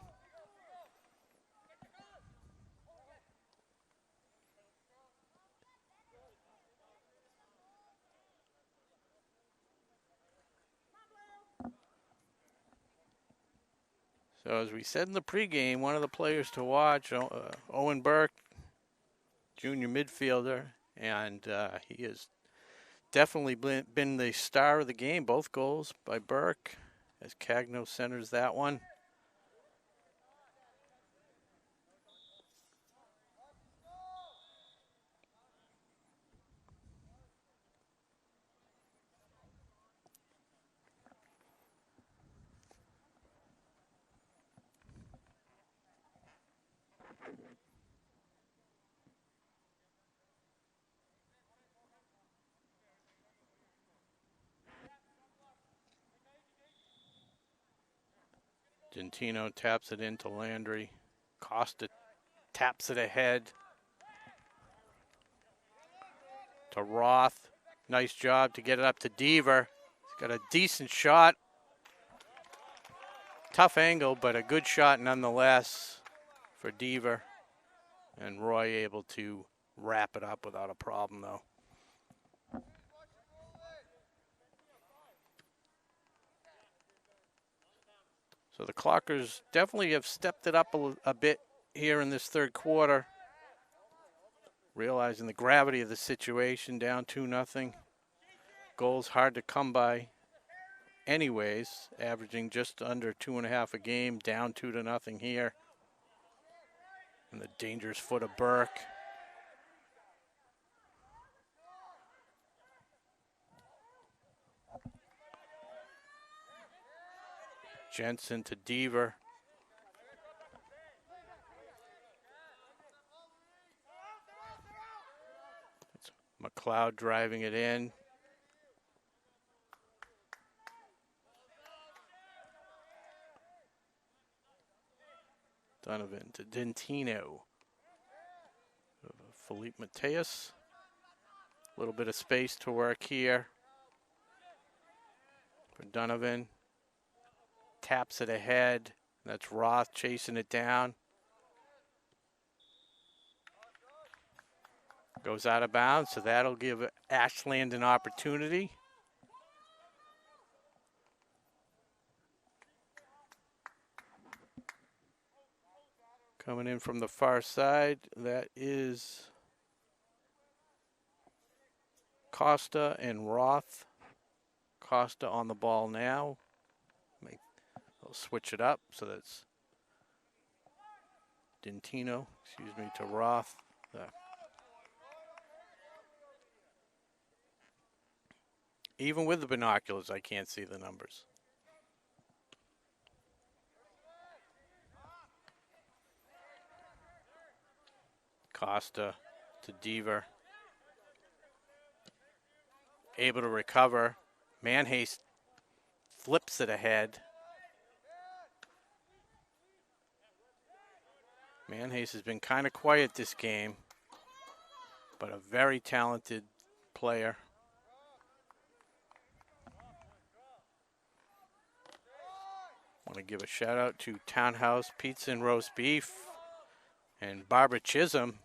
So as we said in the pregame, one of the players to watch, Owen Burke, junior midfielder, and he has definitely been the star of the game. Both goals by Burke as Cagno centers that one. Gentino taps it into Landry. Costa taps it ahead to Roth. Nice job to get it up to Deaver. He's got a decent shot. Tough angle, but a good shot nonetheless for Deaver. And Roy able to wrap it up without a problem, though. So the Clockers definitely have stepped it up a bit here in this third quarter, realizing the gravity of the situation, down 2-0. Goals hard to come by anyways, averaging just under 2.5 a game, down 2-0 here. And the dangerous foot of Burke. Jensen to Deaver. It's McLeod driving it in. Donovan to Dentino. Felipe Mateus. A little bit of space to work here for Donovan. Taps it ahead. That's Roth chasing it down. Goes out of bounds, so that'll give Ashland an opportunity. Coming in from the far side, that is Costa and Roth. Costa on the ball now. They'll switch it up, so that's Dentino, to Roth. Even with the binoculars, I can't see the numbers. Costa to Deaver. Able to recover. Manhace flips it ahead. Manhace has been kind of quiet this game, but a very talented player. Want to give a shout out to Townhouse Pizza and Roast Beef and Barbara Chisholm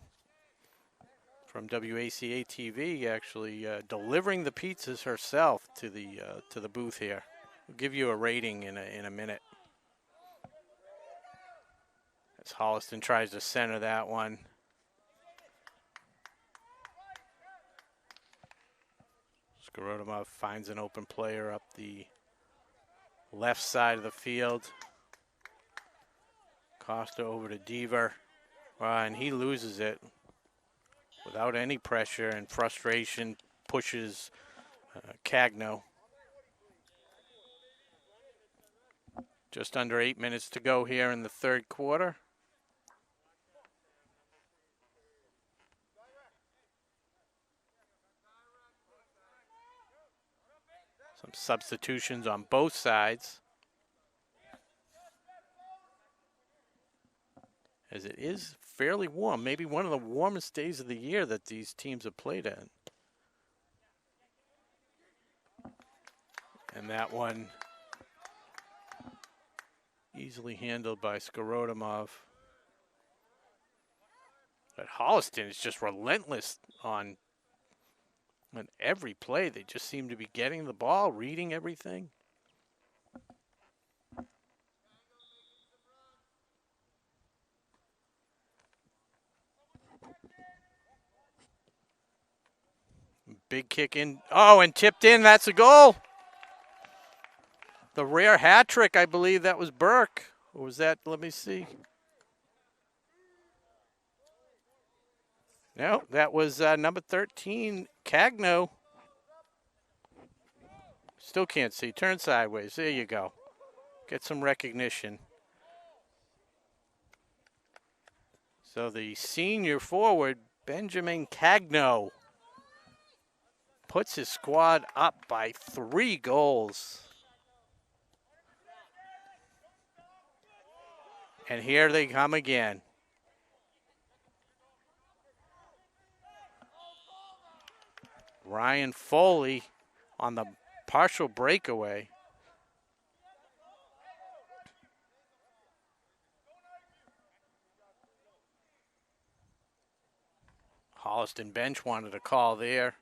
from WACA-TV, actually delivering the pizzas herself to the booth here. We'll give you a rating in a minute. As Holliston tries to center that one. Skorodimov finds an open player up the left side of the field. Costa over to Deaver, and he loses it without any pressure and frustration, pushes Cagno. Just under 8 minutes to go here in the third quarter. Some substitutions on both sides, as it is fairly warm, maybe one of the warmest days of the year that these teams have played in. And that one easily handled by Skorodimov. But Holliston is just relentless on every play. They just seem to be getting the ball, reading everything. Big kick in. Oh, and tipped in. That's a goal. The rare hat trick, I believe that was Burke. Or was that, let me see. No, that was number 13, Cagno. Still can't see. Turn sideways. There you go. Get some recognition. So the senior forward, Benjamin Cagno, puts his squad up by 3 goals. And here they come again. Ryan Foley on the partial breakaway. Holliston bench wanted a call there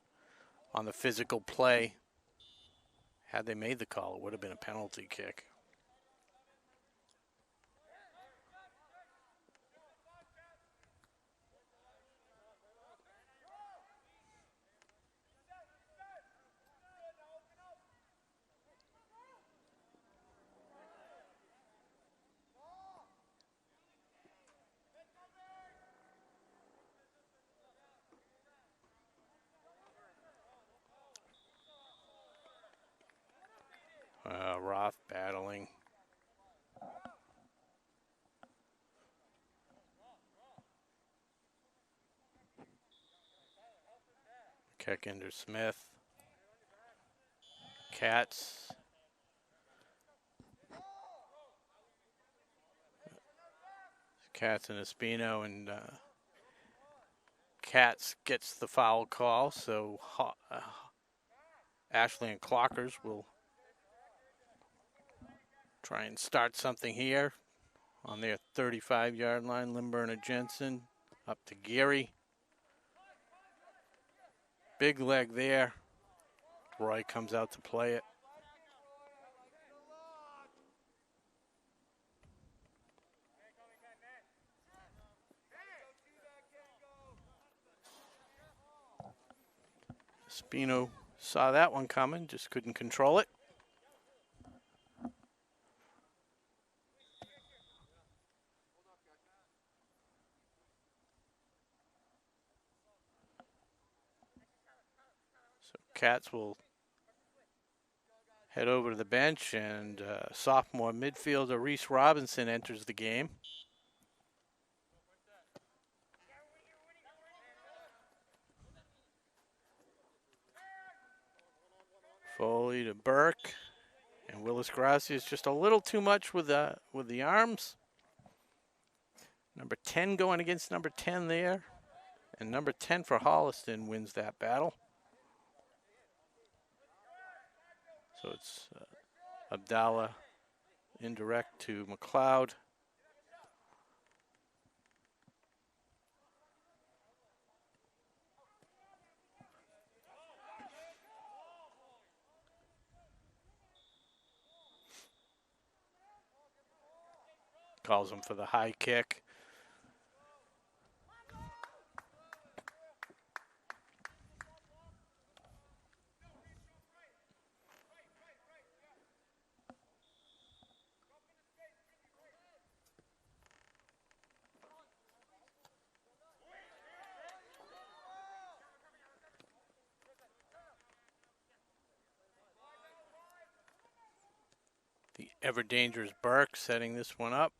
on the physical play. Had they made the call, it would have been a penalty kick. Roth battling. Kick into Smith. Katz. Katz and Espino, and Katz gets the foul call, so Ashley and Clockers will try and start something here on their 35-yard line. Limburn and Jensen up to Geary. Big leg there. Roy comes out to play it. Spino saw that one coming, just couldn't control it. Katz will head over to the bench, and sophomore midfielder Reese Robinson enters the game. Foley to Burke, and Willis Gracia is just a little too much with the arms. Number 10 going against number 10 there, and number 10 for Holliston wins that battle. So it's Abdallah indirect to McLeod. calls him for the high kick. The ever dangerous Burke setting this one up.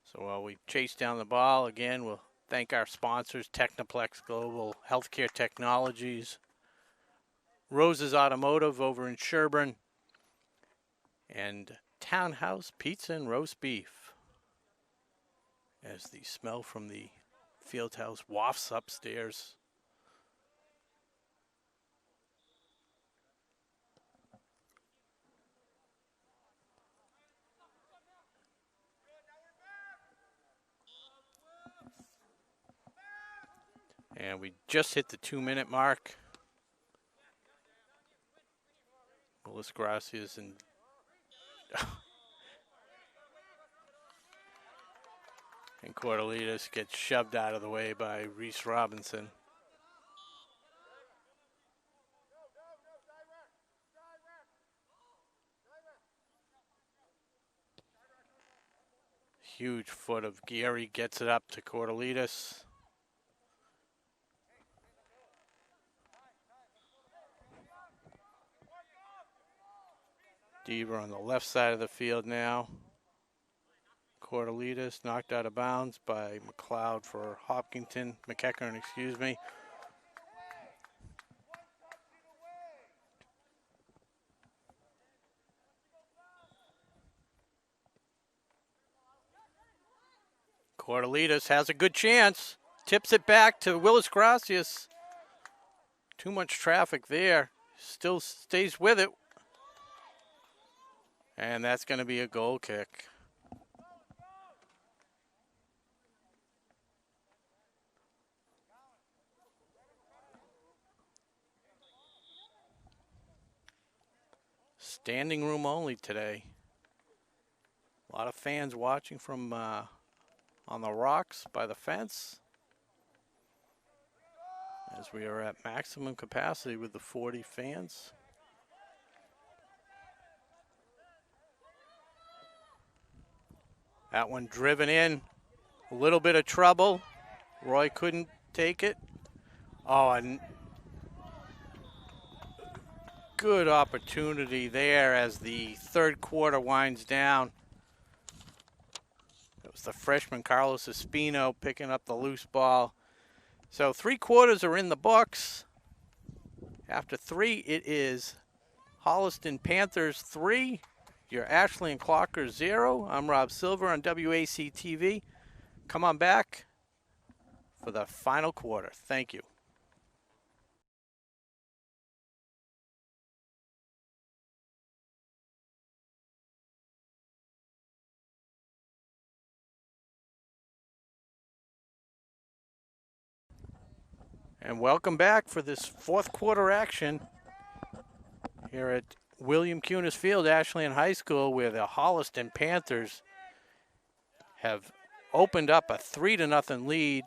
So while we chase down the ball, again, we'll thank our sponsors, Technoplex Global Healthcare Technologies, Rose's Automotive over in Sherburne, and Townhouse Pizza and Roast Beef. As the smell from the field house wafts upstairs. And we just hit the 2-minute mark. Willis Gracias and Cordelitas gets shoved out of the way by Reese Robinson. Huge foot of Gary gets it up to Cordelitas. Deaver on the left side of the field now. Cordelitas knocked out of bounds by McLeod for McEachern, excuse me. Cordelitas has a good chance. Tips it back to Willis Gracias. Too much traffic there. Still stays with it. And that's going to be a goal kick. Standing room only today. A lot of fans watching from on the rocks by the fence. As we are at maximum capacity with the 40 fans. That one driven in. A little bit of trouble. Roy couldn't take it. Oh, and good opportunity there as the third quarter winds down. It was the freshman Carlos Espino picking up the loose ball. So 3 quarters are in the books. After 3, it is Holliston Panthers 3. Your Ashley and Clocker 0. I'm Rob Silver on WACA-TV. Come on back for the final quarter. Thank you. And welcome back for this fourth quarter action here at William Cunis Field, Ashland High School, where the Holliston Panthers have opened up a 3-0 lead.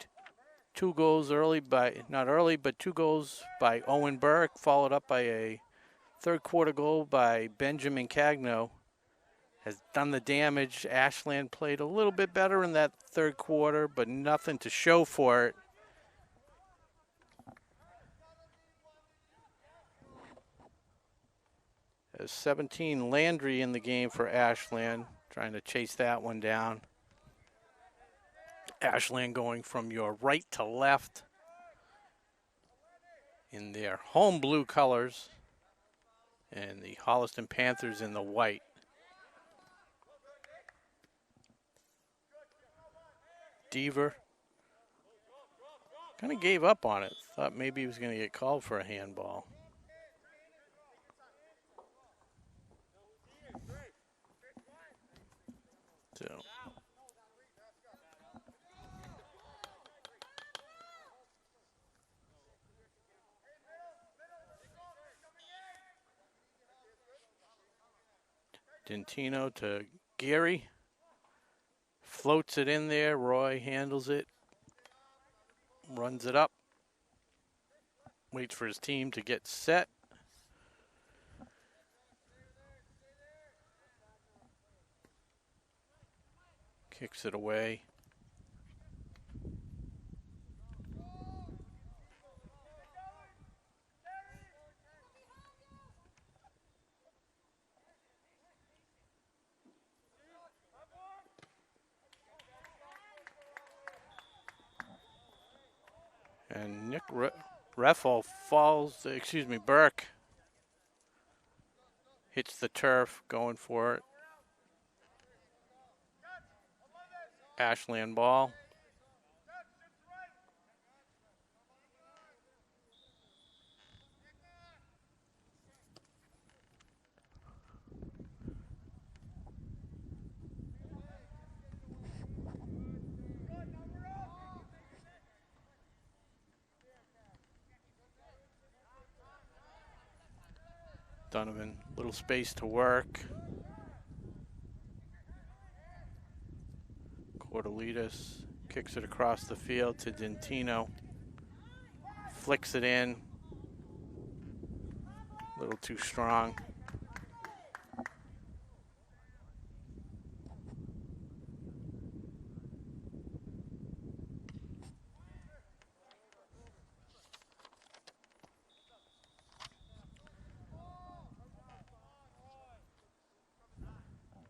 2 goals early by, not early, but 2 goals by Owen Burke, followed up by a third quarter goal by Benjamin Cagno. Has done the damage. Ashland played a little bit better in that third quarter, but nothing to show for it. There's 17 Landry in the game for Ashland, trying to chase that one down. Ashland going from your right to left in their home blue colors, and the Holliston Panthers in the white. Deaver kind of gave up on it. Thought maybe he was going to get called for a handball. So Dentino to Gary. Floats it in there. Roy handles it. Runs it up. Waits for his team to get set. Kicks it away. And Nick Reffel falls, Burke hits the turf, going for it. Ashland ball. Donovan, little space to work. Cordelitas kicks it across the field to Dentino. Flicks it in. A little too strong.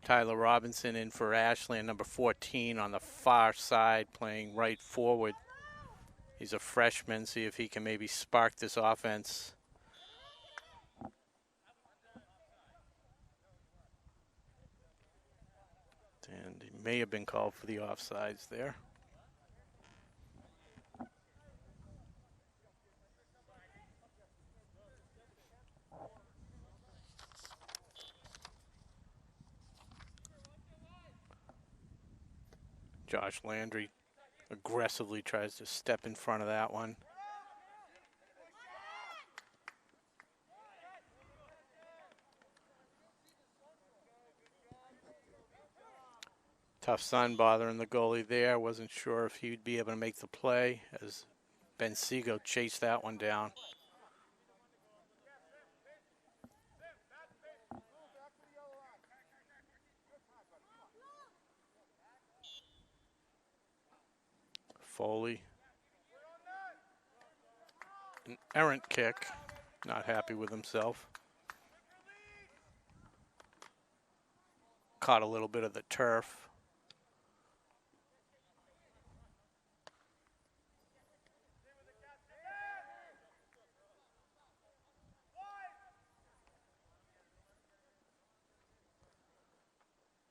Tyler Robinson in for Ashland, number 14 on the far side, playing right forward. He's a freshman, see if he can maybe spark this offense. And he may have been called for the offsides there. Josh Landry aggressively tries to step in front of that one. Tough sun bothering the goalie there. Wasn't sure if he'd be able to make the play as Ben Segal chased that one down. Foley. An errant kick. Not happy with himself. Caught a little bit of the turf.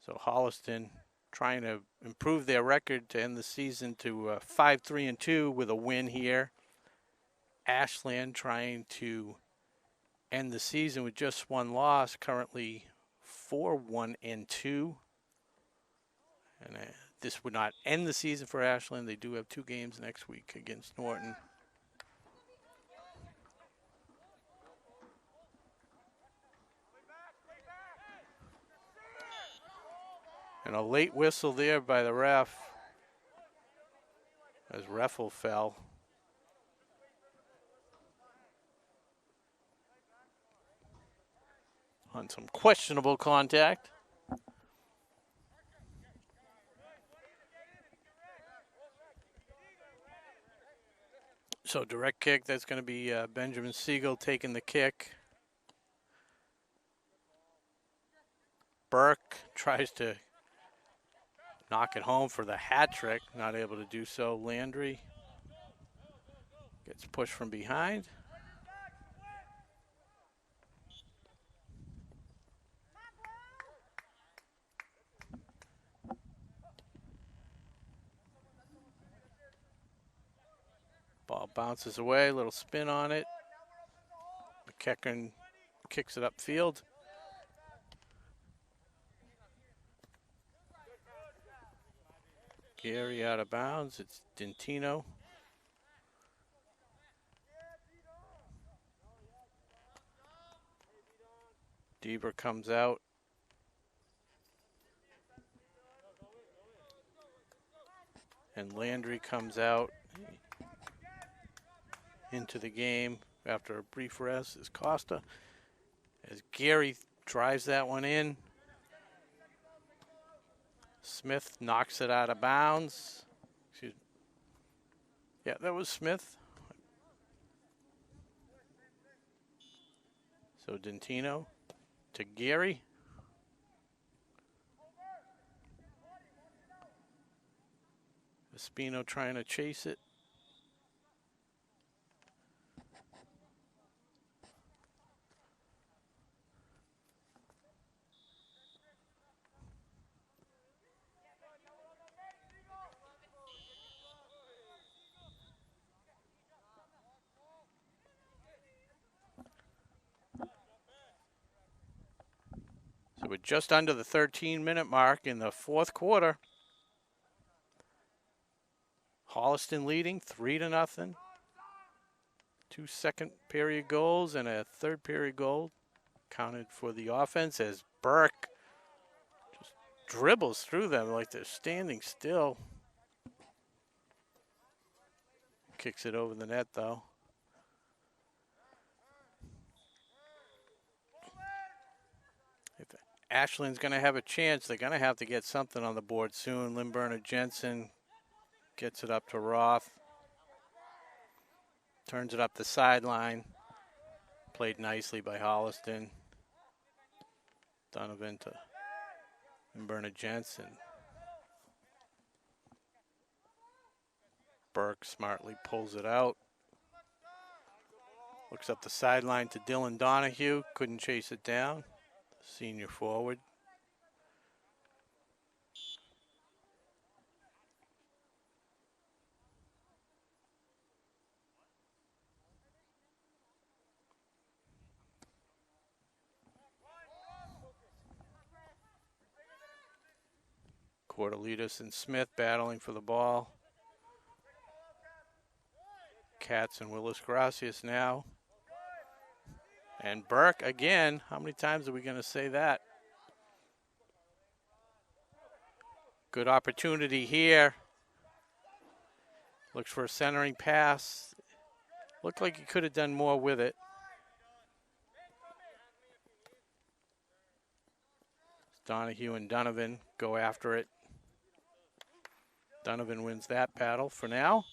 So Holliston trying to improve their record to end the season to 5-3-2 with a win here. Ashland trying to end the season with just one loss, currently 4-1-2. And this would not end the season for Ashland. They do have 2 games next week against Norton. And a late whistle there by the ref as Reffel fell. On some questionable contact. So direct kick, that's going to be Benjamin Segal taking the kick. Burke tries to knock it home for the hat trick, not able to do so. Landry gets pushed from behind. Ball bounces away, little spin on it. McEachern kicks it upfield. Gary out of bounds. It's Dentino. Deaver comes out. And Landry comes out into the game after a brief rest is Costa. As Gary drives that one in. Smith knocks it out of bounds. Yeah, that was Smith. So Dentino to Gary. Espino trying to chase it. So we're just under the 13-minute mark in the fourth quarter. Holliston leading 3-0. 2 second period goals and a third period goal counted for the offense as Burke just dribbles through them like they're standing still. Kicks it over the net though. If Ashland's going to have a chance, they're going to have to get something on the board soon. Limburner Jensen gets it up to Roth. Turns it up the sideline. Played nicely by Holliston. Donovan to Limburner Jensen. Burke smartly pulls it out. Looks up the sideline to Dylan Donahue. Couldn't chase it down. Senior forward. Cortelitas and Smith battling for the ball. Katz and Willis Gracias now. And Burke again. How many times are we going to say that? Good opportunity here. Looks for a centering pass. Looked like he could have done more with it. Donahue and Donovan go after it. Donovan wins that battle for now.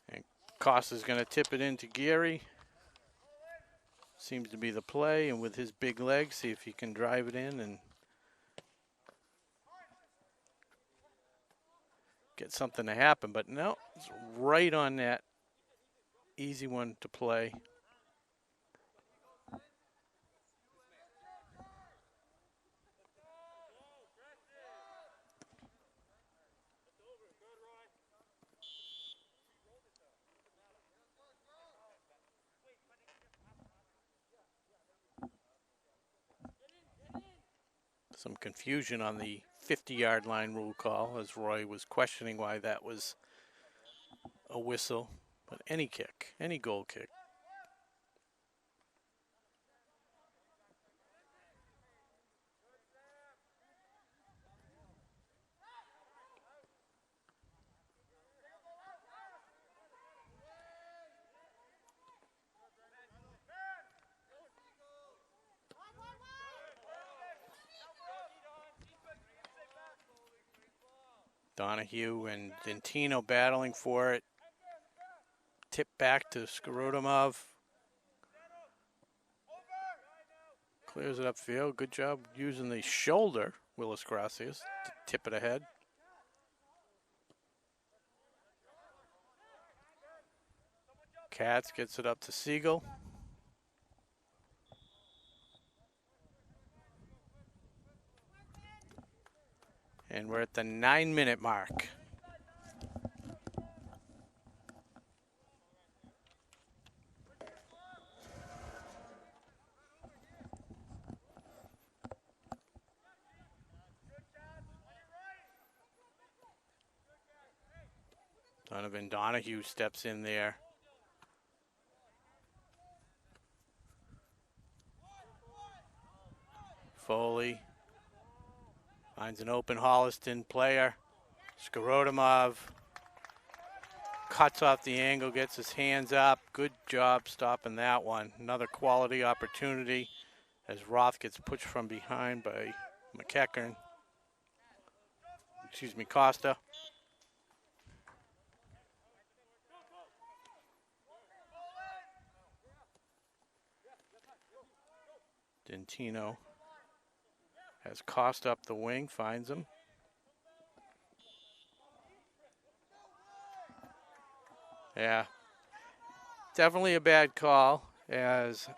And Costa's going to tip it into Gary. Seems to be the play, and with his big legs, see if he can drive it in and get something to happen. But no, it's right on that. Easy one to play. Some confusion on the 50-yard line rule call as Roy was questioning why that was a whistle. But any kick, any goal kick. Donahue and Dentino battling for it. Tip back to Skorodomov. Clears it upfield. Good job using the shoulder, Willis Gracias, to tip it ahead. Katz gets it up to Siegel. And we're at the 9-minute mark. Donovan Donahue steps in there. Foley finds an open Holliston player. Skorodimov cuts off the angle, gets his hands up. Good job stopping that one. Another quality opportunity as Roth gets pushed from behind by McEachern. Excuse me, Costa. Dentino has Costa up the wing, finds him. Yeah, definitely a bad call as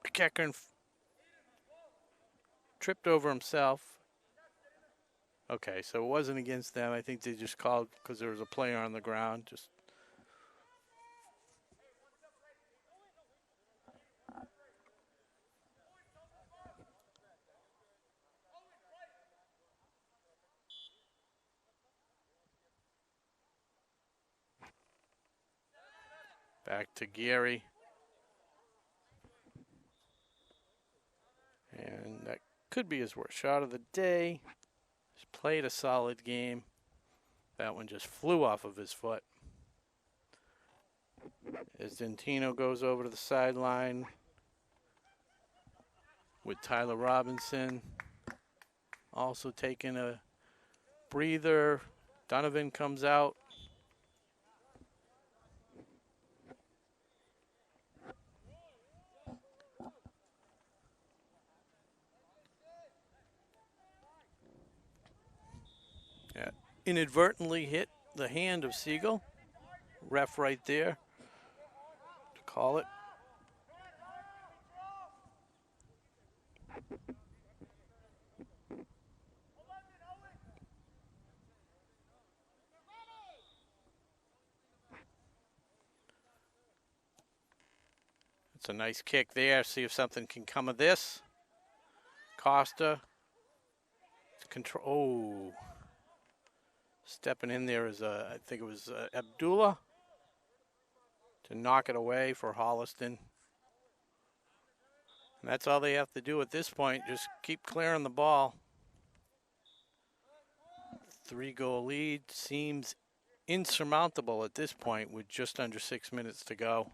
McEachern tripped over himself. Okay, so it wasn't against them. I think they just called because there was a player on the ground. Just back to Gary. And that could be his worst shot of the day. He's played a solid game. That one just flew off of his foot. As Dentino goes over to the sideline with Tyler Robinson. Also taking a breather. Donovan comes out. Inadvertently hit the hand of Siegel. Ref right there to call it. It's a nice kick there. See if something can come of this. Costa. Control. Oh. Stepping in there is, I think it was Abdullah to knock it away for Holliston. And that's all they have to do at this point, just keep clearing the ball. 3-goal lead seems insurmountable at this point with just under 6 minutes to go.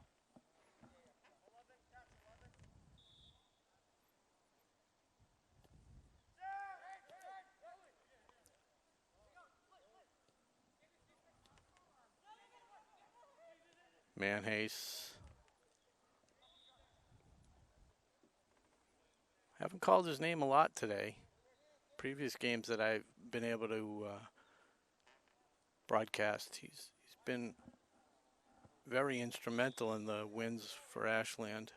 Manhase. Haven't called his name a lot today. Previous games that I've been able to broadcast, he's been very instrumental in the wins for Ashland.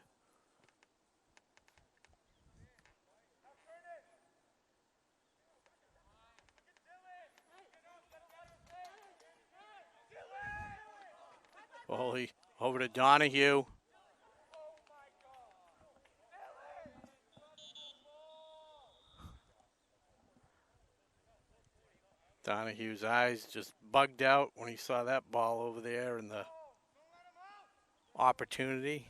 Foley over to Donahue. Donahue's eyes just bugged out when he saw that ball over there and the opportunity.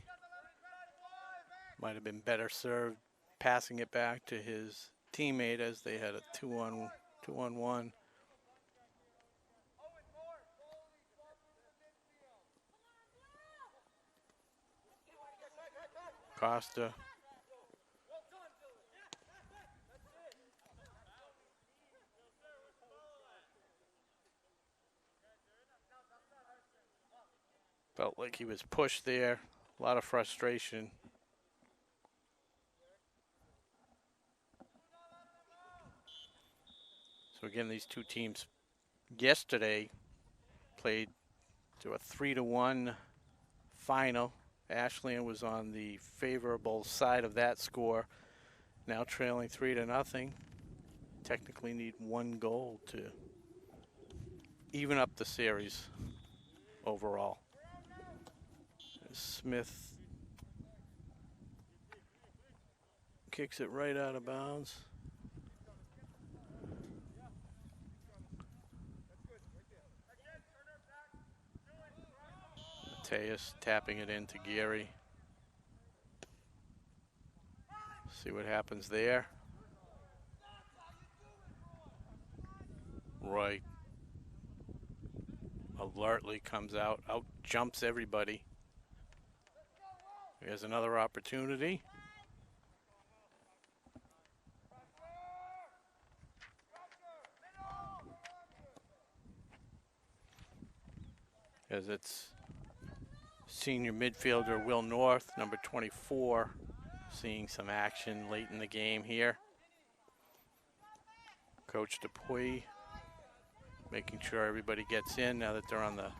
Might have been better served passing it back to his teammate as they had a 2-on-1. Costa. Felt like he was pushed there. A lot of frustration. So again, these two teams yesterday played to a 3-1 final. Ashland was on the favorable side of that score. Now trailing 3-0. Technically need 1 goal to even up the series overall. Smith kicks it right out of bounds. Mateus tapping it into Geary. See what happens there. Roy alertly comes out jumps everybody. Here's another opportunity. As it's senior midfielder Will North, number 24, seeing some action late in the game here. Coach Dupuy making sure everybody gets in now that they're on the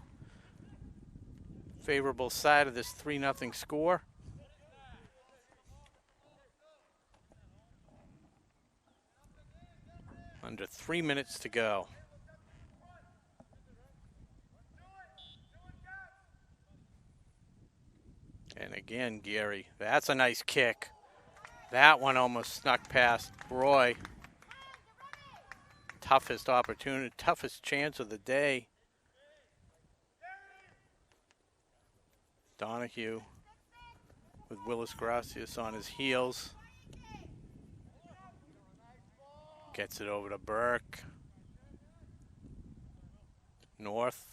favorable side of this 3-0 score. Under 3 minutes to go. And again, Geary, that's a nice kick. That one almost snuck past Roy. Toughest opportunity, toughest chance of the day. Donahue with Willis Gracias on his heels. Gets it over to Burke. North.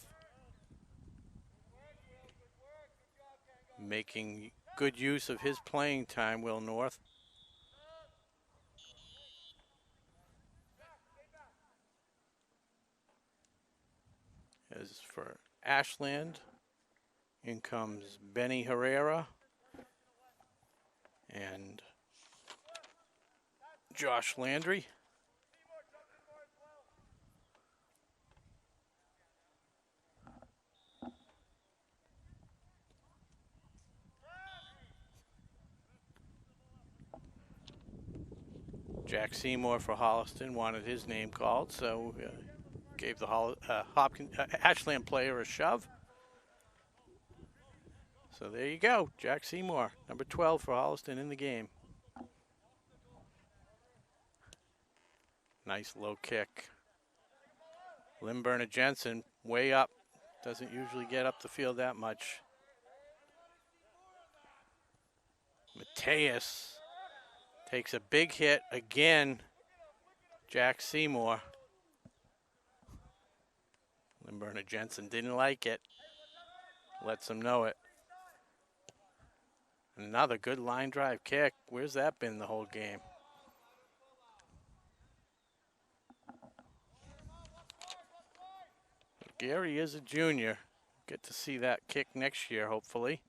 Making good use of his playing time, Will North. As for Ashland, in comes Benny Herrera and Josh Landry. Jack Seymour for Holliston wanted his name called, so gave the Ashland player a shove. So there you go, Jack Seymour, number 12 for Holliston in the game. Nice low kick. Limburner Jensen way up, doesn't usually get up the field that much. Mateus takes a big hit again. Jack Seymour. Limburner Jensen didn't like it. Lets him know it. Another good line drive kick. Where's that been the whole game? Gary is a junior. Get to see that kick next year, hopefully.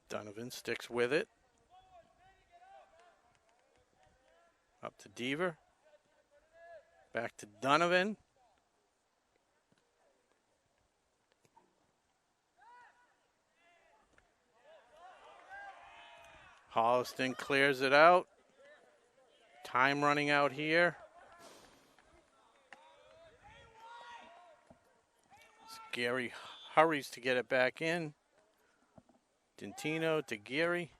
Donovan sticks with it. Up to Deaver. Back to Donovan. Holliston clears it out. Time running out here. Gary hurries to get it back in. Dentino to Geary.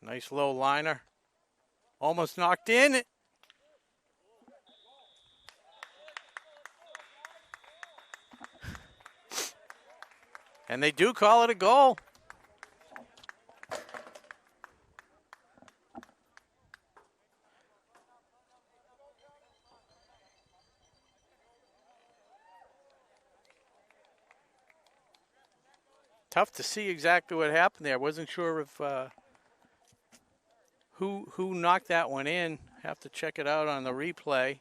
Nice low liner. Almost knocked in. And they do call it a goal. Tough to see exactly what happened there. Wasn't sure if who knocked that one in. Have to check it out on the replay.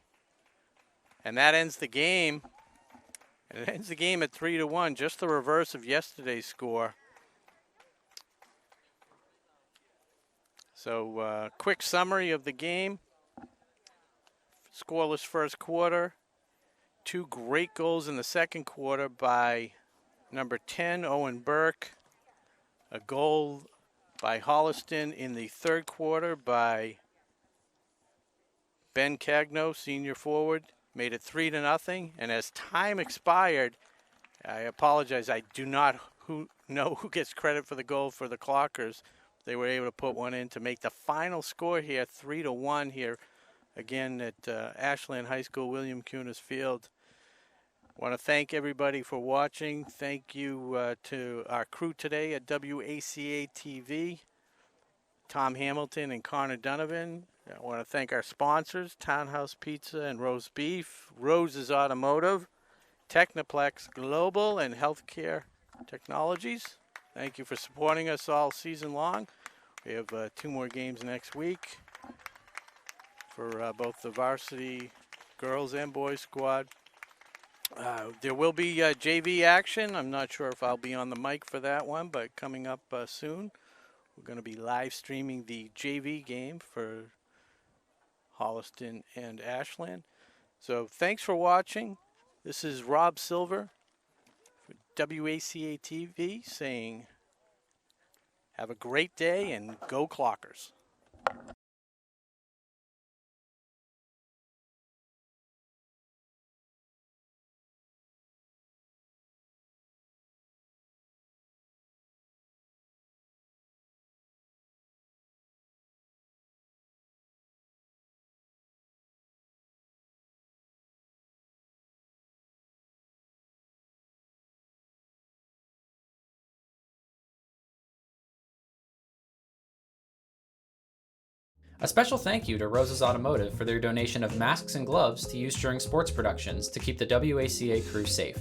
And that ends the game. And it ends the game at 3-1, just the reverse of yesterday's score. So quick summary of the game. Scoreless first quarter. 2 great goals in the second quarter by number 10, Owen Burke. A goal by Holliston in the third quarter by Ben Cagno, senior forward. Made it 3-0. And as time expired, I apologize, I do not know who gets credit for the goal for the Clockers. They were able to put one in to make the final score here 3-1 here again at Ashland High School, William Cunas Field. I want to thank everybody for watching. Thank you to our crew today at WACA-TV, Tom Hamilton and Connor Donovan. I want to thank our sponsors, Townhouse Pizza and Roast Beef, Rose's Automotive, Technoplex Global, and Healthcare Technologies. Thank you for supporting us all season long. We have 2 more games next week for both the varsity girls and boys squad. There will be JV action. I'm not sure if I'll be on the mic for that one, but coming up soon. We're going to be live streaming the JV game for Holliston and Ashland. So thanks for watching. This is Rob Silver for WACA-TV saying have a great day and go Clockers. A special thank you to Rose's Automotive for their donation of masks and gloves to use during sports productions to keep the WACA crew safe.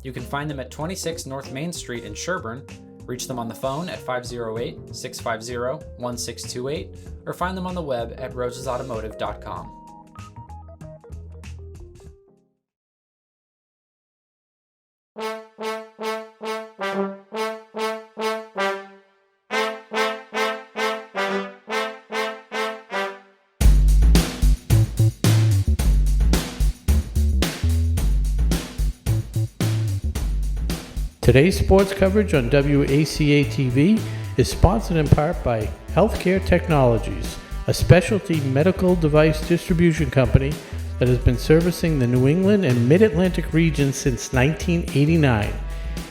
You can find them at 26 North Main Street in Sherburne, reach them on the phone at 508-650-1628, or find them on the web at rosesautomotive.com. Today's sports coverage on WACA-TV is sponsored in part by Healthcare Technologies, a specialty medical device distribution company that has been servicing the New England and Mid-Atlantic region since 1989.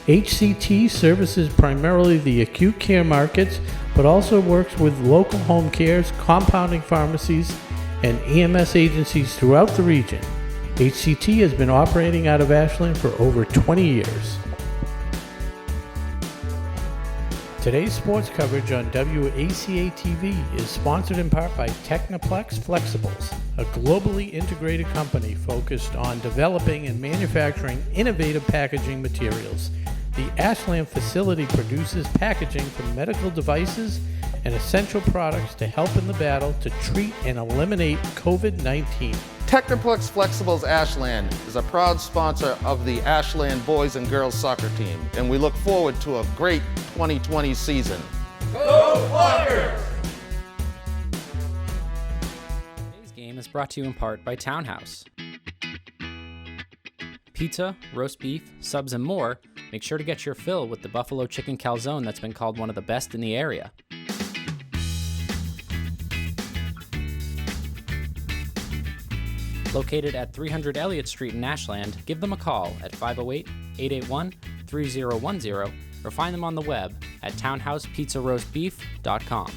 HCT services primarily the acute care markets, but also works with local home cares, compounding pharmacies, and EMS agencies throughout the region. HCT has been operating out of Ashland for over 20 years. Today's sports coverage on WACA-TV is sponsored in part by Technoplex Flexibles, a globally integrated company focused on developing and manufacturing innovative packaging materials. The Ashland facility produces packaging for medical devices and essential products to help in the battle to treat and eliminate COVID-19. Technoplex Flexibles Ashland is a proud sponsor of the Ashland boys and girls soccer team, and we look forward to a great 2020 season. Go Clockers! Today's game is brought to you in part by Townhouse. Pizza, roast beef, subs, and more. Make sure to get your fill with the buffalo chicken calzone that's been called one of the best in the area. Located at 300 Elliott Street in Ashland, give them a call at 508-881-3010 or find them on the web at townhousepizzaroastbeef.com.